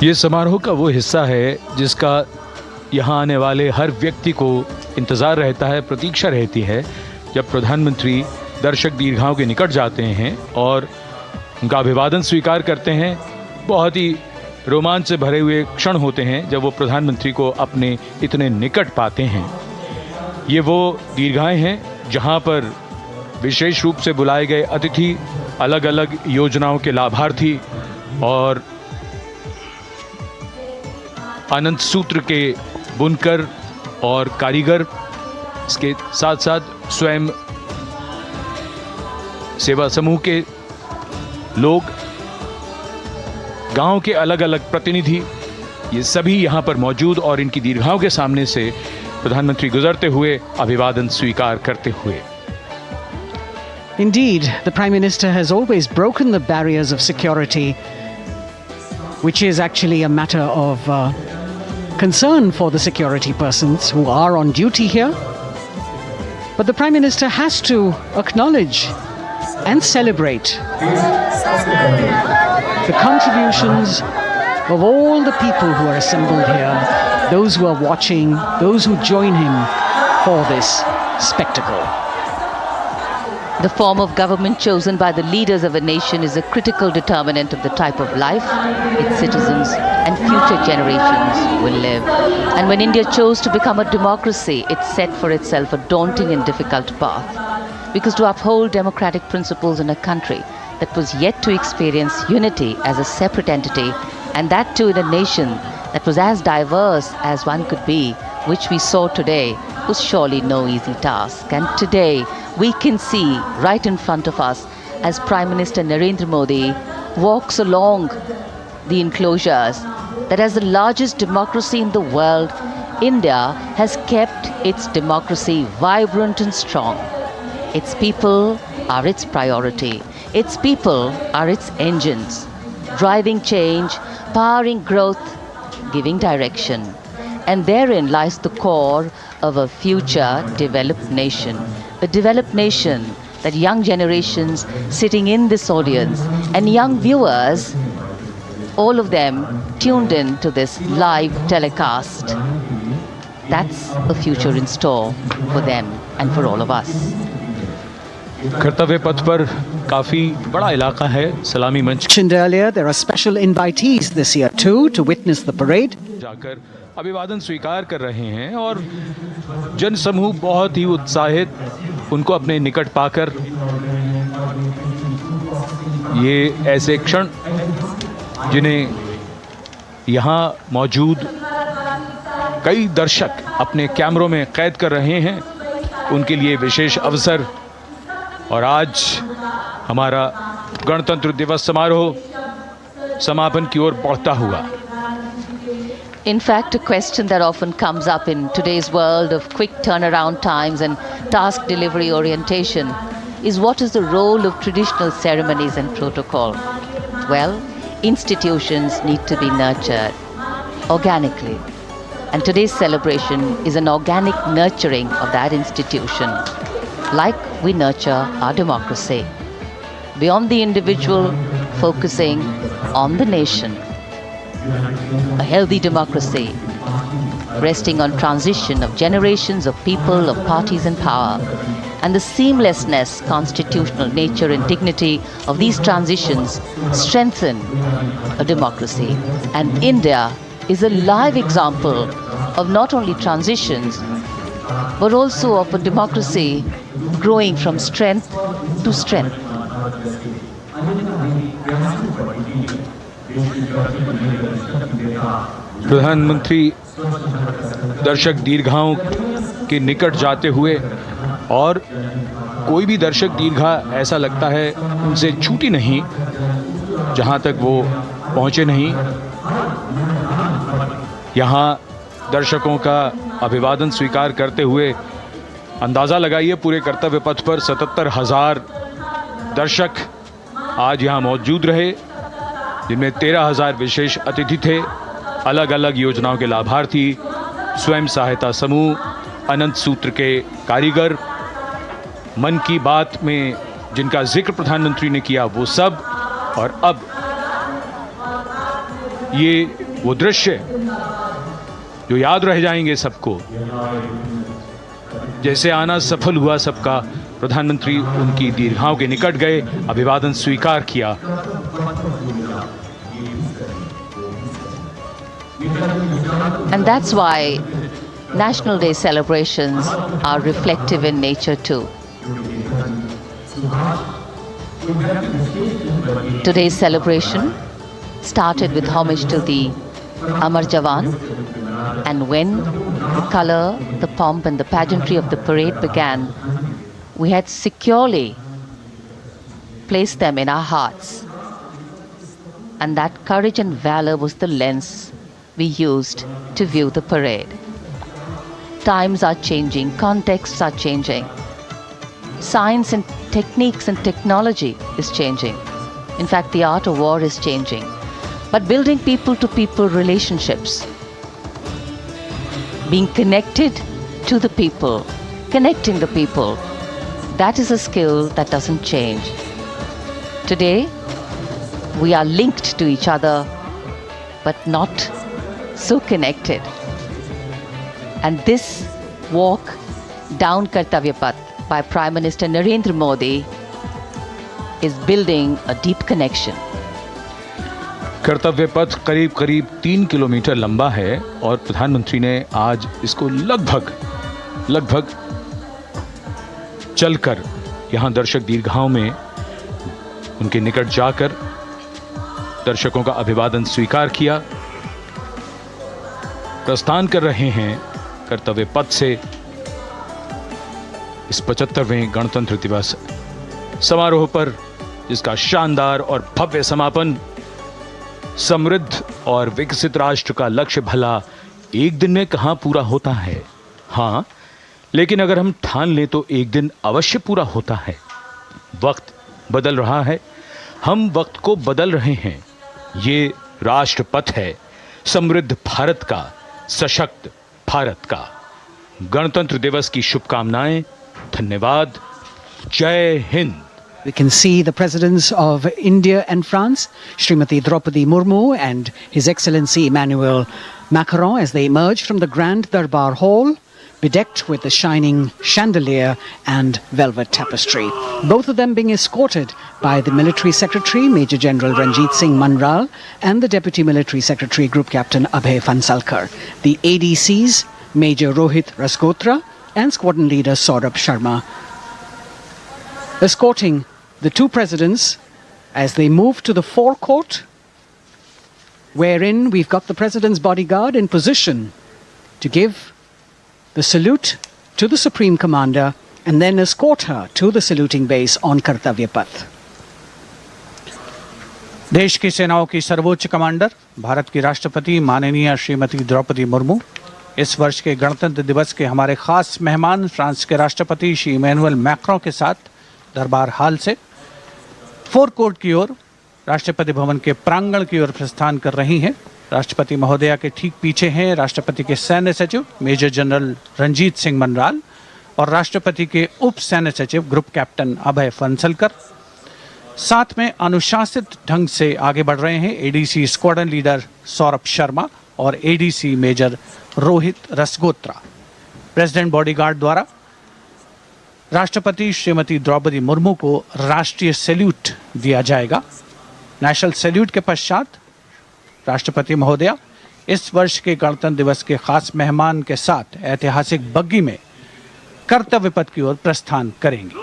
ये समारोह का वो हिस्सा है जिसका यहाँ आने वाले हर व्यक्ति को इंतज़ार रहता है, प्रतीक्षा रहती है, जब प्रधानमंत्री दर्शक दीर्घाओं के निकट जाते हैं और उनका अभिवादन स्वीकार करते हैं। बहुत ही रोमांच से भरे हुए क्षण होते हैं जब वो प्रधानमंत्री को अपने इतने निकट पाते हैं। ये वो दीर्घाएं हैं जहाँ पर विशेष रूप से बुलाए गए अतिथि, अलग अलग योजनाओं के लाभार्थी और अनंत सूत्र के बुनकर और कारीगर, इसके साथ साथ स्वयं सेवा समूह के लोग, गांव के अलग अलग प्रतिनिधि, ये सभी यहाँ पर मौजूद और इनकी दीर्घाओं के सामने से प्रधानमंत्री गुजरते हुए अभिवादन स्वीकार करते हुए। Indeed, the Prime Minister has always broken the barriers of security, which is actually a matter of concern for the security persons who are on duty here. But the Prime Minister has to acknowledge and celebrate the contributions of all the people who are assembled here, those who are watching, those who join him for this spectacle. The form of government chosen by the leaders of a nation is a critical determinant of the type of life its citizens and future generations will live. And when India chose to become a democracy, it set for itself a daunting and difficult path. Because to uphold democratic principles in a country that was yet to experience unity as a separate entity, and that too in a nation that was as diverse as one could be, which we saw today, was surely no easy task. And today, we can see right in front of us as Prime Minister Narendra Modi walks along the enclosures that as the largest democracy in the world, India has kept its democracy vibrant and strong. Its people are its priority. Its people are its engines, driving change, powering growth, giving direction. And therein lies the core of a future developed nation. A developed nation that young generations sitting in this audience and young viewers, all of them tuned in to this live telecast. That's a future in store for them and for all of us. कर्तव्य पथ पर काफी बड़ा इलाका है। सलामी मंच Mentioned earlier, there are special invitees this year too to witness the parade. जाकर अभिवादन स्वीकार कर रहे हैं और जन समूह बहुत ही उत्साहित, उनको अपने निकट पाकर ये ऐसे क्षण जिन्हें यहाँ मौजूद कई दर्शक अपने कैमरों में कैद कर रहे हैं, उनके लिए विशेष अवसर। और आज हमारा गणतंत्र दिवस समारोह समापन की ओर बढ़ता हुआ। In fact, a question that often comes up in today's world of quick turnaround times and task delivery orientation is what is the role of traditional ceremonies and protocol? Well, institutions need to be nurtured organically. And today's celebration is an organic nurturing of that institution, like we nurture our democracy. Beyond the individual, focusing on the nation. A healthy democracy, resting on transition of generations of people, of parties in power, and the seamlessness, constitutional nature and dignity of these transitions strengthen a democracy. And India is a live example of not only transitions, but also of a democracy growing from strength to strength. प्रधानमंत्री दर्शक दीर्घाओं के निकट जाते हुए, और कोई भी दर्शक दीर्घा ऐसा लगता है उनसे छूटी नहीं जहां तक वो पहुंचे नहीं। यहाँ दर्शकों का अभिवादन स्वीकार करते हुए अंदाज़ा लगाइए, पूरे कर्तव्य पथ पर 77,000 दर्शक आज यहाँ मौजूद रहे, जिनमें 13,000 विशेष अतिथि थे, अलग अलग योजनाओं के लाभार्थी, स्वयं सहायता समूह, अनंत सूत्र के कारीगर, मन की बात में जिनका जिक्र प्रधानमंत्री ने किया वो सब। और अब ये वो दृश्य जो याद रह जाएंगे सबको, जैसे आना सफल हुआ सबका, प्रधानमंत्री उनकी दीर्घाओं के निकट गए, अभिवादन स्वीकार किया। And that's why National Day celebrations are reflective in nature too. Today's celebration started with homage to the Amar Jawan, and when the color, the pomp and the pageantry of the parade began, we had securely placed them in our hearts. And that courage and valor was the lens we used to view the parade. Times are changing, contexts are changing. Science and techniques and technology is changing. In fact, the art of war is changing. But building people-to-people relationships, being connected to the people, connecting the people, that is a skill that doesn't change. Today, we are linked to each other, but not so connected. And this walk down Kartavyapath by Prime Minister Narendra Modi is building a deep connection. कर्तव्य पथ करीब करीब 3 kilometre लंबा है और प्रधानमंत्री ने आज इसको लगभग चलकर यहाँ दर्शक दीर्घाओं में उनके निकट जाकर दर्शकों का अभिवादन स्वीकार किया। प्रस्थान कर रहे हैं कर्तव्य पथ से इस 75वें गणतंत्र दिवस समारोह पर, जिसका शानदार और भव्य समापन समृद्ध और विकसित राष्ट्र का लक्ष्य भला एक दिन में कहां पूरा होता है। हाँ, लेकिन अगर हम ठान लें तो एक दिन अवश्य पूरा होता है। वक्त बदल रहा है, हम वक्त को बदल रहे हैं। ये राष्ट्रपथ है समृद्ध भारत का, सशक्त भारत का। गणतंत्र दिवस की शुभकामनाएं। धन्यवाद। जय Hind. We can see the presidents of India and France, Srimati Draupadi Murmu and His Excellency Emmanuel Macron, as they emerge from the Grand Darbar Hall, bedecked with the shining chandelier and velvet tapestry. Both of them being escorted by the Military Secretary, Major General Ranjit Singh Manral, and the Deputy Military Secretary, Group Captain Abhay Fansalkar. The ADCs, Major Rohit Rasgotra and Squadron Leader Saurabh Sharma, escorting the two presidents as they move to the forecourt, wherein we've got the president's bodyguard in position to give the salute to the Supreme Commander and then escort her to the saluting base on Kartavyapath. देश की सेनाओं की सर्वोच्च commander, Bharat की राष्ट्रपति माननीय श्रीमती द्रौपदी मुर्मू, इस वर्ष के गणतंत्र दिवस के हमारे खास मेहमान फ्रांस के राष्ट्रपति श्री इमैनुअल मैक्रों के साथ दरबार हाल से फोर कोर्ट की ओर, राष्ट्रपति भवन के प्रांगण की ओर प्रस्थान कर रही हैं। राष्ट्रपति महोदया के ठीक पीछे हैं राष्ट्रपति के सैन्य सचिव मेजर जनरल रंजीत सिंह मनराल और राष्ट्रपति के उप सैन्य सचिव ग्रुप कैप्टन अभय फंसलकर। साथ में अनुशासित ढंग से आगे बढ़ रहे हैं ADC squadron leader Saurabh Sharma और ADC major Rohit Rasgotra. President bodyguard द्वारा राष्ट्रपति श्रीमती द्रौपदी मुर्मू को राष्ट्रीय सैल्यूट दिया जाएगा। नेशनल सैल्यूट के पश्चात राष्ट्रपति महोदया इस वर्ष के गणतंत्र दिवस के खास मेहमान के साथ ऐतिहासिक बग्गी में कर्तव्य पथ की ओर प्रस्थान करेंगी।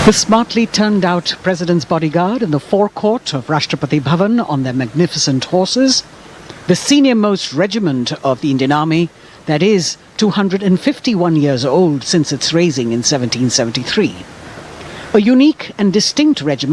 The smartly turned out President's bodyguard in the forecourt of Rashtrapati Bhavan on their magnificent horses, the senior most regiment of the Indian Army, that is 251 years old since its raising in 1773. A unique and distinct regiment